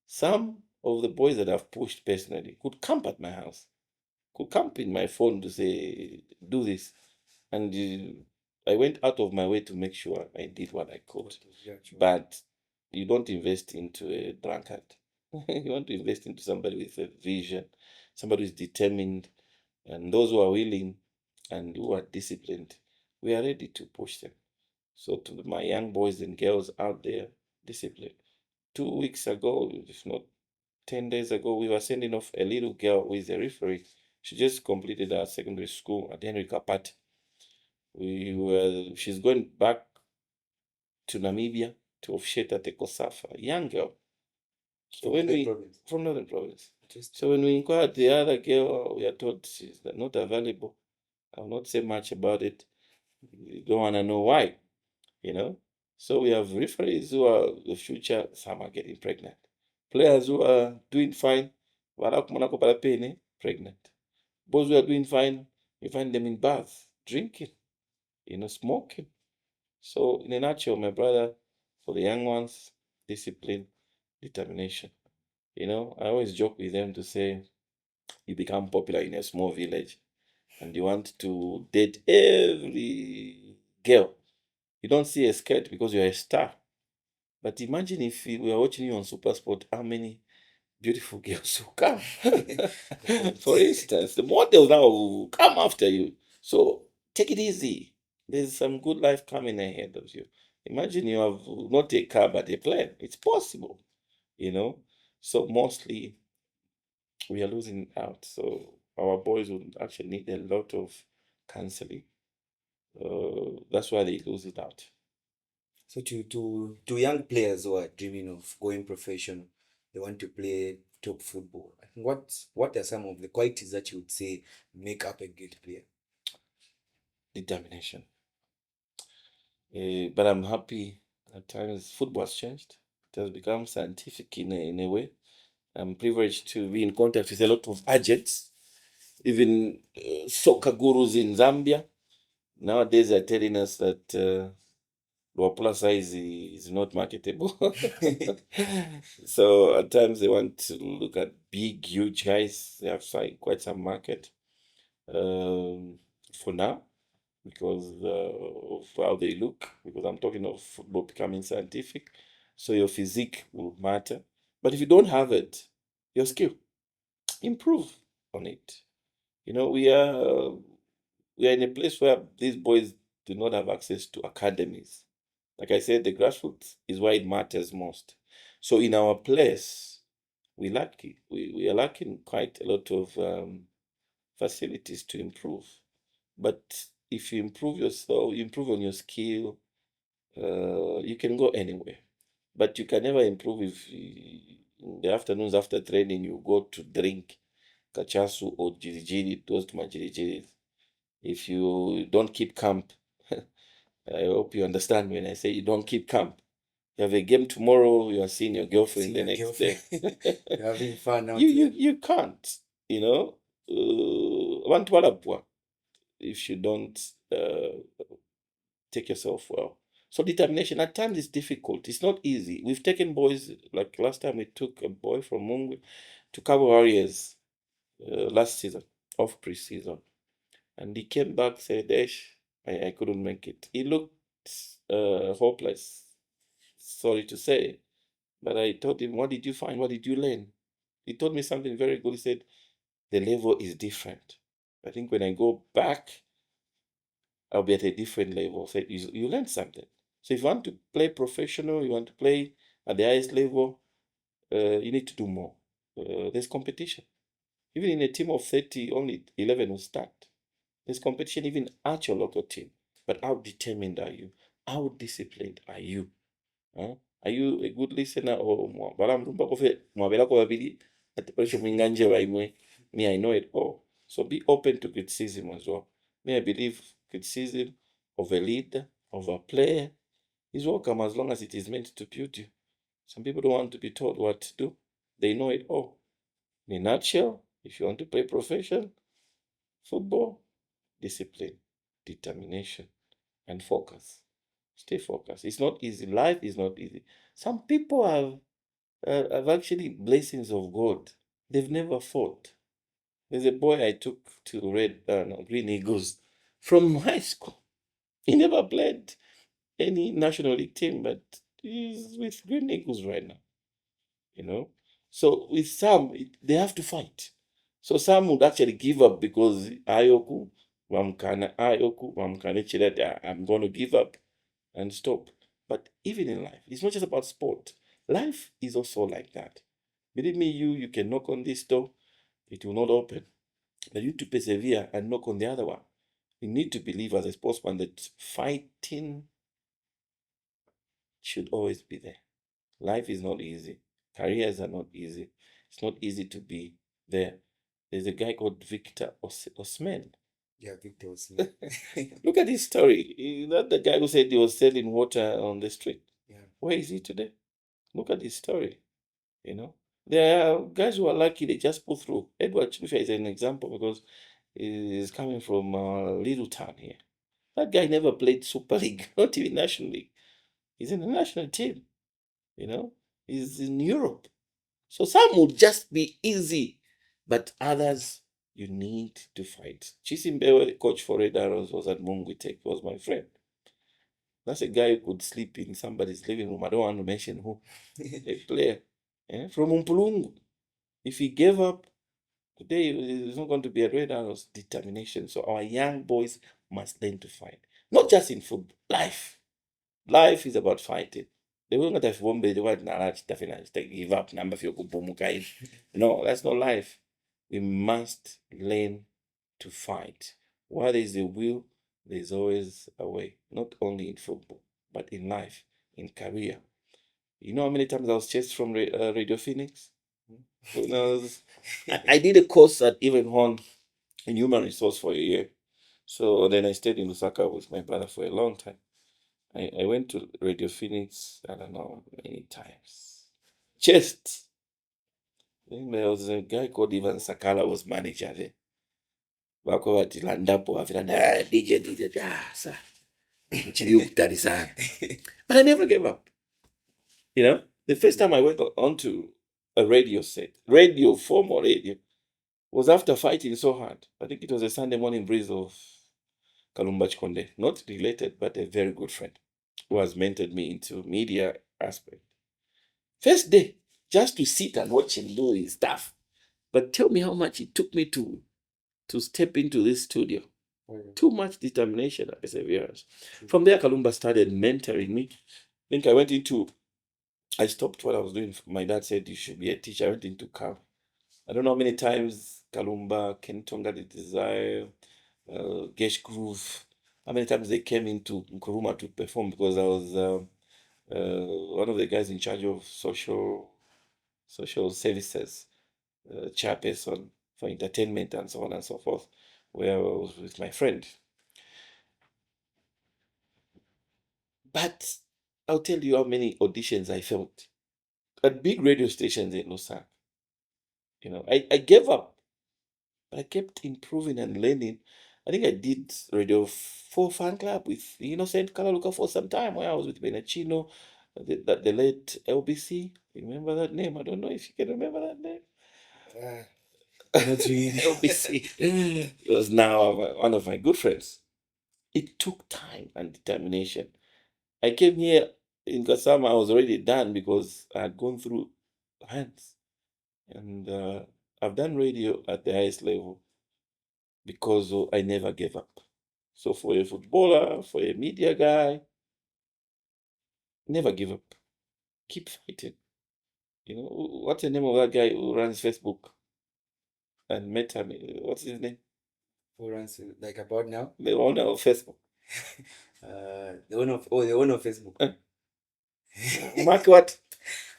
Some of the boys that I've pushed personally could camp at my house, could camp in my phone to say, do this. And I went out of my way to make sure I did what I could. Yeah, true. But you don't invest into a drunkard. You want to invest into somebody with a vision, somebody who's determined, and those who are willing and who are disciplined. We are ready to push them. So to my young boys and girls out there, discipline. 2 weeks ago, if not 10 days ago, we were sending off a little girl who is a referee. She just completed her secondary school at Henry Kapati. She's going back to Namibia to officiate at the COSAFA, a young girl. So when we Province. from Northern Province. Just So when we inquired the other girl, we are told she's not available. I will not say much about it. We don't want to know why, you know. So we have referees who are the future, some are getting pregnant. Players who are doing fine, pregnant. Boys who are doing fine, you find them in bars, drinking, smoking. So in a nutshell, my brother, for the young ones, discipline, determination. I always joke with them to say, you become popular in a small village and you want to date every girl. You don't see a skirt because you're a star. But imagine if we are watching you on Supersport, how many beautiful girls will come. For instance, the models now will come after you. So take it easy. There's some good life coming ahead of you. Imagine you have not a car but a plane. It's possible, you know. So mostly we are losing out. So our boys would actually need a lot of counseling. That's why they lose it out. So to young players who are dreaming of going professional, they want to play top football. I think what are some of the qualities that you would say make up a good player? Determination. But I'm happy at times football has changed. It has become scientific in a way. I'm privileged to be in contact with a lot of agents, even soccer gurus in Zambia. Nowadays, they're telling us that Luapula size is not marketable. So at times they want to look at big, huge guys. They have quite some market for now because of how they look. Because I'm talking of football becoming scientific. So your physique will matter. But if you don't have it, your skill, improve on it. We are in a place where these boys do not have access to academies. Like I said, the grassroots is why it matters most. So in our place, we lack it. We are lacking quite a lot of facilities to improve. But if you improve yourself, you improve on your skill, you can go anywhere. But you can never improve if in the afternoons after training you go to drink kachasu or jirijiri, those to my jirijiris. If you don't keep camp, I hope you understand when I say you don't keep camp. You have a game tomorrow, you are seeing your girlfriend the your next girlfriend. day. You're having fun out You can't, you know. Want to if you don't take yourself well. So determination at times is difficult. It's not easy. We've taken boys, like last time we took a boy from Mungu to Cabo Warriors last season, off pre-season. And he came back, said, Ash, I couldn't make it. He looked hopeless. Sorry to say. But I told him, what did you find? What did you learn? He told me something very good. He said, the level is different. I think when I go back, I'll be at a different level. So you learn something. So if you want to play professional, you want to play at the highest level, you need to do more. There's competition. Even in a team of 30, only 11 will start. There's competition even at your local team. But how determined are you? How disciplined are you? Huh? Are you a good listener or me, I know it all. So be open to criticism as well. Me, I believe criticism of a leader, of a player, is welcome as long as it is meant to build you. Some people don't want to be told what to do. They know it all. In a nutshell, if you want to play profession, football, discipline, determination, and focus. Stay focused. It's not easy. Life is not easy. Some people have actually blessings of God. They've never fought. There's a boy I took to Green Eagles from high school. He never played any National League team, but he's with Green Eagles right now. You know, so with some they have to fight. So some would actually give up because ayoku wamkane chile, I'm going to give up and stop. But even in life, it's not just about sport. Life is also like that. Believe me, you can knock on this door, it will not open. But you need to persevere and knock on the other one. You need to believe as a sportsman that fighting should always be there. Life is not easy. Careers are not easy. It's not easy to be there. There's a guy called Victor Osman. Yeah, Victor Osimhen. Look at his story. Is that the guy who said he was selling water on the street? Yeah. Where is he today? Look at his story. You know, there are guys who are lucky, they just pull through. Edward Chibufe is an example because he's coming from a little town here. That guy never played Super League, not even National League. He's in the national team, you know, he's in Europe. So some would just be easy, but others you need to fight. Chisimbewe, the coach for Red Arrows, was at Munguitek, was my friend. That's a guy who could sleep in somebody's living room. I don't want to mention who. A player from Umpulungu. If he gave up today, it's not going to be a Red Arrows determination. So our young boys must learn to fight. Not just in football, life. Life is about fighting. They will not have one baby, what give up number for your. No, that's not life. We must learn to fight. While there is a will, there is always a way. Not only in football, but in life, in career. You know how many times I was chased from Radio Phoenix? When I did a course at Even Horn in human resource for a year. So then I stayed in Lusaka with my brother for a long time. I went to Radio Phoenix, I don't know, many times. Chased. Then there was a guy called Ivan Sakala was manager there. Wako wati landapo afilanda DJ sir. But I never gave up. You know, the first time I went onto a radio set, formal radio, was after fighting so hard. I think it was a Sunday morning breeze of Kalumba Chikonde, not related, but a very good friend who has mentored me into media aspect. First day, just to sit and watch him do his stuff. But tell me how much it took me to step into this studio. Too much determination and perseverance. From there, Kalumba started mentoring me. I think I stopped what I was doing. My dad said you should be a teacher. I went into camp. I don't know how many times Kalumba, Ken Tonga, The Desire, Gesh Groove, how many times they came into Nkuruma to perform because I was one of the guys in charge of social services, chairperson for entertainment and so on and so forth, where I was with my friend. But I'll tell you how many auditions I felt at big radio stations in Lausanne. I gave up, but I kept improving and learning. I think I did Radio 4 fan club with Innocent Kalaluka for some time where I was with Benachino, the late LBC. Remember that name? I don't know if you can remember that name. Not really. LBC. He was now one of my good friends. It took time and determination. I came here in Kasama, I was already done because I had gone through hands. And I've done radio at the highest level because I never gave up. So for a footballer, for a media guy, never give up. Keep fighting. What's the name of that guy who runs Facebook and Meta? What's his name? Who runs like about now? The owner of Facebook. The owner of Facebook. Mark what?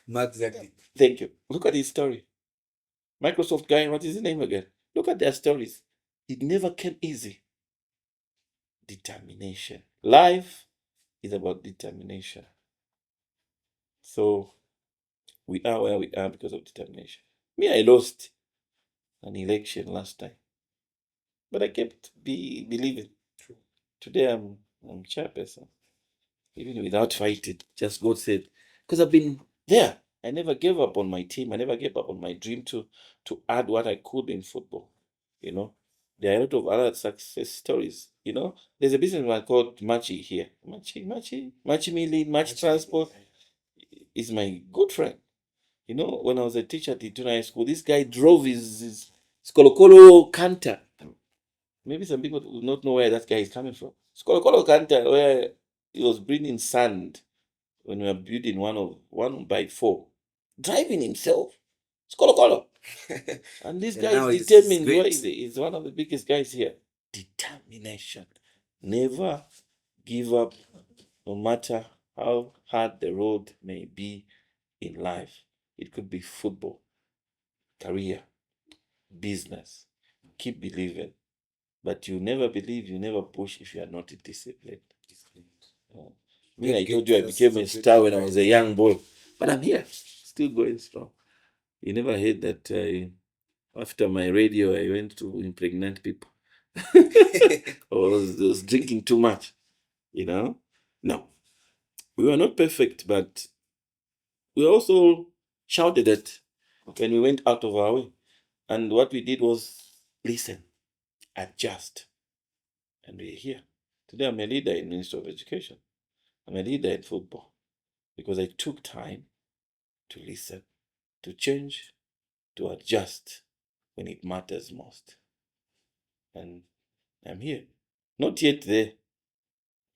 Mark Zuckerberg. Thank you. Look at his story. Microsoft guy, what is his name again? Look at their stories. It never came easy. Determination. Life is about determination. So we are where we are because of determination. Me, I lost an election last time, but I kept believing. True. Today I'm chairperson, even without fighting. Just God said, because I've been there. I never gave up on my team. I never gave up on my dream to add what I could in football. There are a lot of other success stories. There's a businessman called Machi here. Machi Milling, Machi Transport is my good friend. When I was a teacher at Ituna High School, this guy drove his Skolokolo Canter. Maybe some people do not know where that guy is coming from. Skolokolo Canter, where he was bringing sand when we were building one by four, driving himself. Skolokolo. And this guy is determined. He's one of the biggest guys here. Determination. Never give up, no matter how hard the road may be in life. It could be football, career, business. Keep believing. But you never believe, you never push if you are not disciplined. Me, I told you I became a star when I was a young boy. But I'm here, still going strong. You never heard that after my radio, I went to impregnate people. I was drinking too much, No. We were not perfect, but we also shouted it when we went out of our way. And what we did was listen, adjust. And we're here. Today I'm a leader in Ministry of Education. I'm a leader in football because I took time to listen, to change, to adjust when it matters most. And I'm here. Not yet there.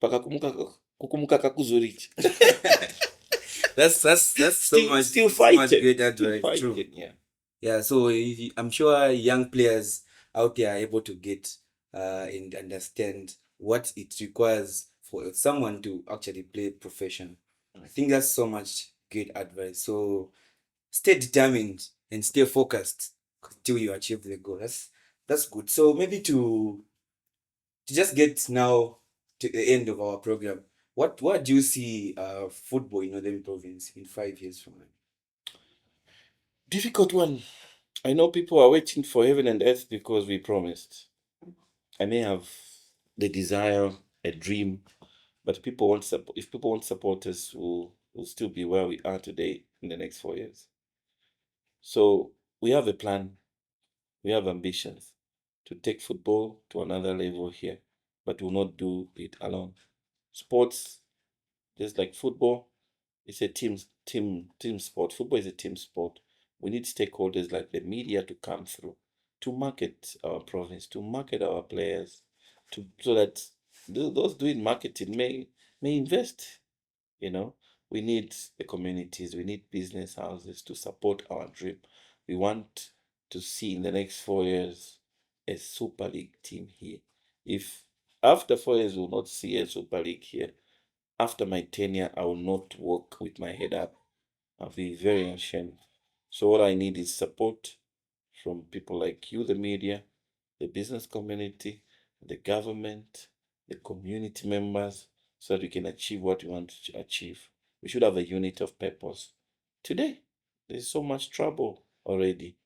Kukumuka kakuzurich. That's so much. Still so fighting. much great advice. Still fighting, True. yeah. Yeah. So I'm sure young players out there are able to get and understand what it requires for someone to actually play professional. I think that's so much great advice. So stay determined and stay focused till you achieve the goal. That's good. So maybe to just get now to the end of our program, what do you see football in Northern Province in 5 years from now? Difficult one. I know people are waiting for heaven and earth because we promised. I may have the desire, a dream, but if people want support us, we'll still be where we are today in the next 4 years. So we have a plan. We have ambitions to take football to another level here, but we'll not do it alone. Sports, just like football, it's a team sport. Football is a team sport. We need stakeholders like the media to come through to market our province, to market our players, so that those doing marketing may invest. We need the communities, we need business houses to support our dream. We want to see in the next 4 years a Super League team here. If after 4 years we'll not see a Super League here, after my tenure, I will not walk with my head up. I'll be very ashamed. So all I need is support from people like you, the media, the business community, the government, the community members, so that we can achieve what we want to achieve. We should have a unit of purpose. Today, there's so much trouble already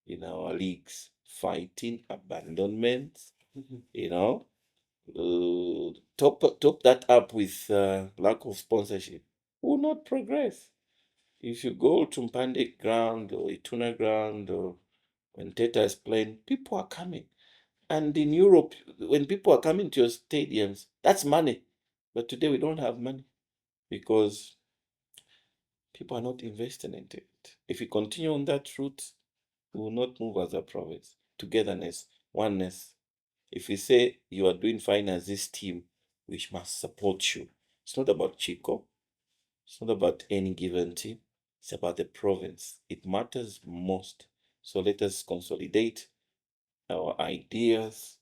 in our leagues, fighting abandonment, you know. Top that up with lack of sponsorship. Will not progress. If you go to Mpande ground or Ituna ground or when Teta is playing, people are coming. And in Europe, when people are coming to your stadiums, that's money. But today we don't have money because people are not investing into it. If we continue on that route, we will not move as a province. Togetherness, oneness. If we say you are doing fine as this team, we must support you. It's not about Chico. It's not about any given team. It's about the province. It matters most. So let us consolidate our ideas.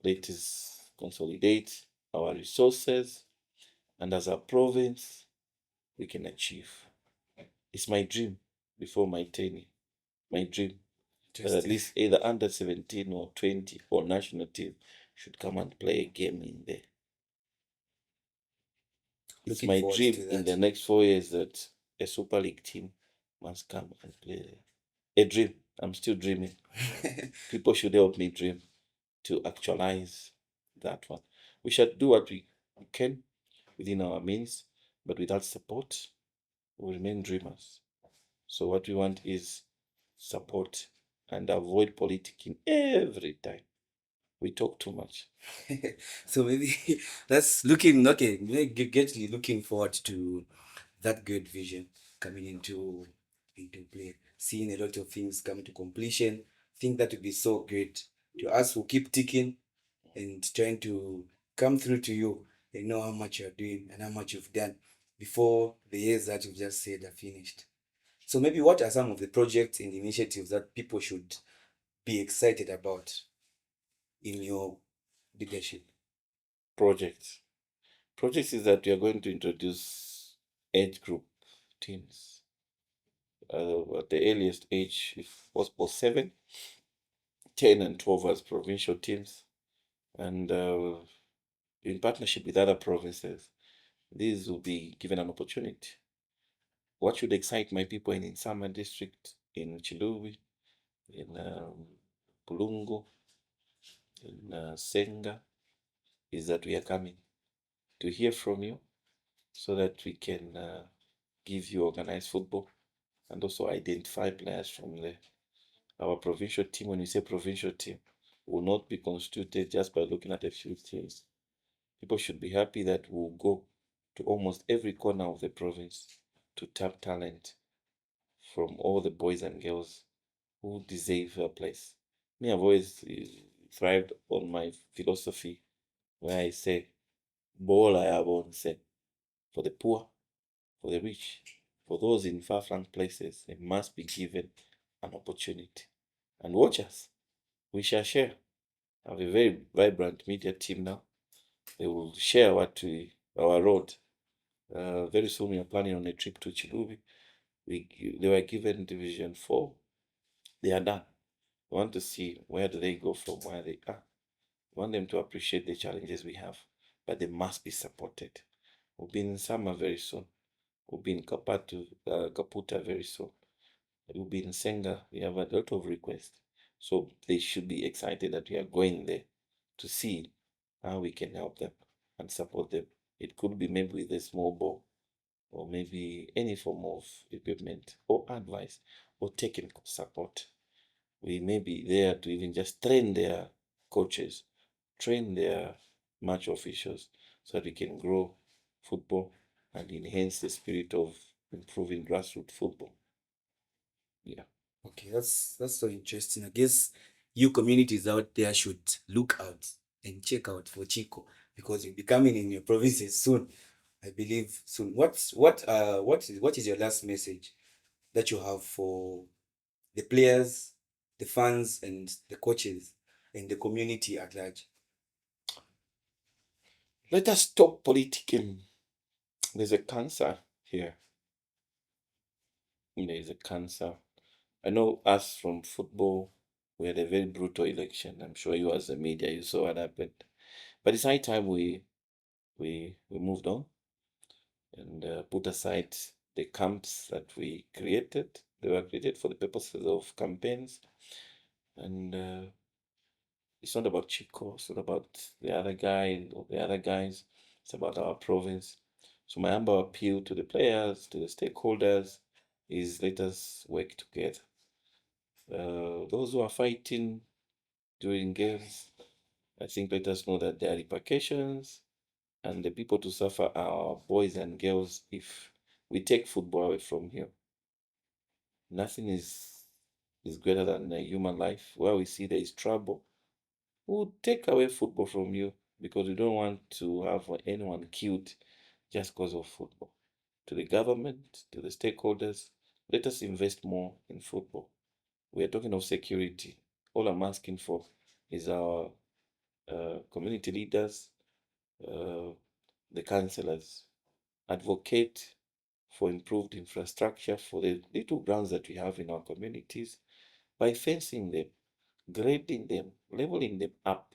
Let us consolidate our resources. And as a province, we can achieve. It's my dream before my tenure. My dream that at least either under 17 or 20 or national team should come and play a game in there. It's Looking my forward dream to in that. the next 4 years that a Super League team must come and play there. A dream. I'm still dreaming. People should help me dream to actualize that one. We should do what we can within our means, but without support, we remain dreamers. So what we want is support and avoid politicking every time. We talk too much. So maybe that's looking okay. Get looking forward to that great vision coming into play. Seeing a lot of things come to completion. I think that would be so great to us who keep ticking and trying to come through to you and know how much you're doing and how much you've done before the years that you've just said are finished. So maybe what are some of the projects and initiatives that people should be excited about in your leadership? Projects. Projects is that we are going to introduce age group teams. At the earliest age, if possible, 7, 10, and 12 as provincial teams. And in partnership with other provinces, these will be given an opportunity. What should excite my people in Insama district, in Chilubi, in Pulungu, in Senga, is that we are coming to hear from you so that we can give you organized football and also identify players from there. Our provincial team, when we say provincial team, will not be constituted just by looking at a few teams. People should be happy that we'll go to almost every corner of the province to tap talent from all the boys and girls who deserve a place. Me, I've always thrived on my philosophy where I say, Bola ya bonse, for the poor, for the rich, for those in far-flung places, they must be given an opportunity. And watch us. We shall share. I have a very vibrant media team now. They will share our road. Very soon we are planning on a trip to Chilubi. They were given Division 4. They are done. We want to see where do they go from where they are. We want them to appreciate the challenges we have, but they must be supported. We'll be in summer very soon. We'll be in Kaputa very soon. We'll be in Senga. We have a lot of requests. So they should be excited that we are going there to see how we can help them and support them. It could be maybe with a small ball or maybe any form of equipment or advice or technical support. We may be there to even just train their coaches, train their match officials so that we can grow football and enhance the spirit of improving grassroots football. Yeah. Okay, that's so interesting. I guess you communities out there should look out and check out for Chico because you'll be coming in your provinces soon. I believe soon. What is your last message that you have for the players, the fans, and the coaches and the community at large? Let us stop politicking. There's a cancer here. There's a cancer. I know us from football, we had a very brutal election. I'm sure you, as the media, you saw what happened. But it's high time we moved on. and put aside the camps that we created. They were created for the purposes of campaigns. And it's not about Chico, it's not about the other guy or the other guys, it's about our province. So my humble appeal to the players, to the stakeholders, is let us work together. Those who are fighting during games, I think let us know that there are repercussions, and the people to suffer are boys and girls if we take football away from here. Nothing is greater than a human life. Where we see there is trouble, we'll take away football from you because we don't want to have anyone killed just because of football. To the government, to the stakeholders, let us invest more in football. We are talking of security. All I'm asking for is our community leaders, uh, the councillors, advocate for improved infrastructure for the little grounds that we have in our communities by fencing them, grading them, leveling them up.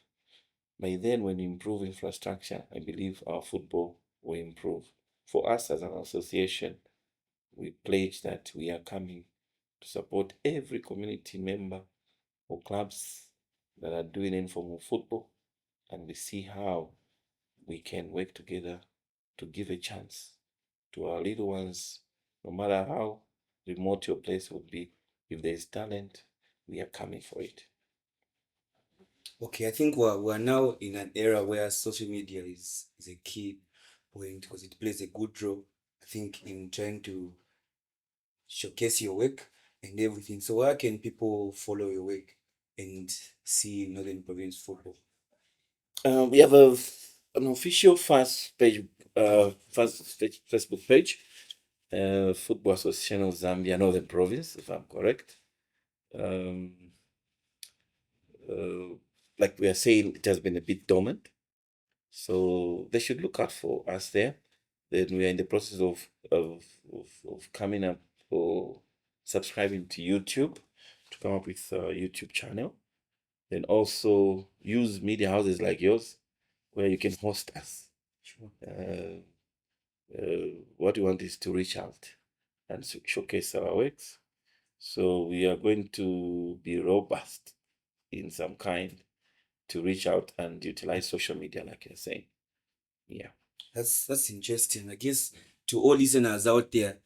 By then, when we improve infrastructure, I believe our football will improve. For us as an association, we pledge that we are coming to support every community member or clubs that are doing informal football, and we see how we can work together to give a chance to our little ones, no matter how remote your place would be. If there is talent, we are coming for it. Okay, I think we're now in an era where social media is a key point because it plays a good role, I think, in trying to showcase your work and everything. So where can people follow your work and see Northern Province football? We have an official fast page, Facebook page, Football Association of Zambia Northern Province, if I'm correct. Um, like we are saying, it has been a bit dormant, so they should look out for us there. Then we are in the process of coming up or subscribing to YouTube to come up with a YouTube channel. Then also use media houses like yours where you can host us. Sure. What we want is to reach out and showcase our works. So we are going to be robust in some kind to reach out and utilize social media, like you're saying. Yeah. That's interesting. I guess to all listeners out there,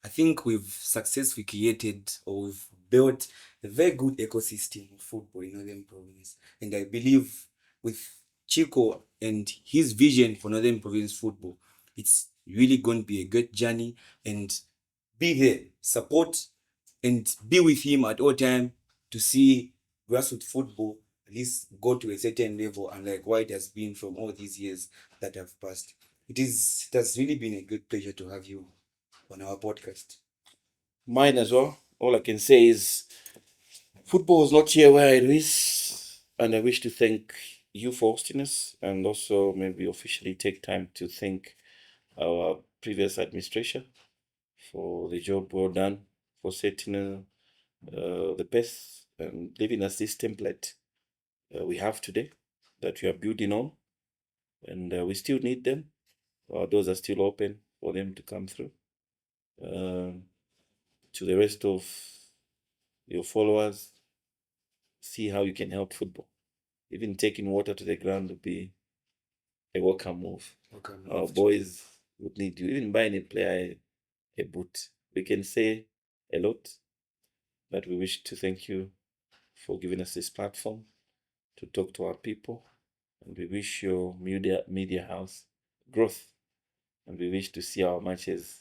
I think we've successfully created or we've built a very good ecosystem of football in Northern Province. And I believe with Chico and his vision for Northern Province football, it's really going to be a great journey, and be there, support, and be with him at all time to see grassroots football at least go to a certain level, unlike what it has been from all these years that have passed. It has really been a great pleasure to have you on our podcast. Mine as well. All I can say is football is not here where it is. And I wish to thank you for hosting us and also maybe officially take time to thank our previous administration for the job well done, for setting the pace and giving us this template we have today that we are building on. And we still need them. Our doors are still open for them to come through. To the rest of your followers, see how you can help football. Even taking water to the ground would be a welcome move. Our boys would need you. Even buying a player a boot. We can say a lot, but we wish to thank you for giving us this platform to talk to our people. And we wish your media house growth. And we wish to see our matches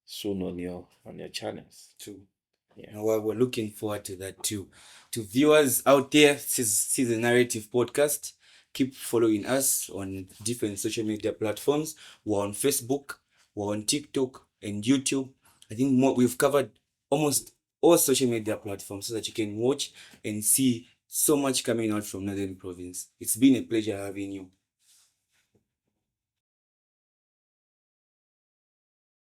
soon on your channels. True. Yeah. And we're looking forward to that too. To viewers out there, this is the Narrative Podcast. Keep following us on different social media platforms. We're on Facebook, we're on TikTok and YouTube. I think we've covered almost all social media platforms so that you can watch and see so much coming out from Northern Province. It's been a pleasure having you.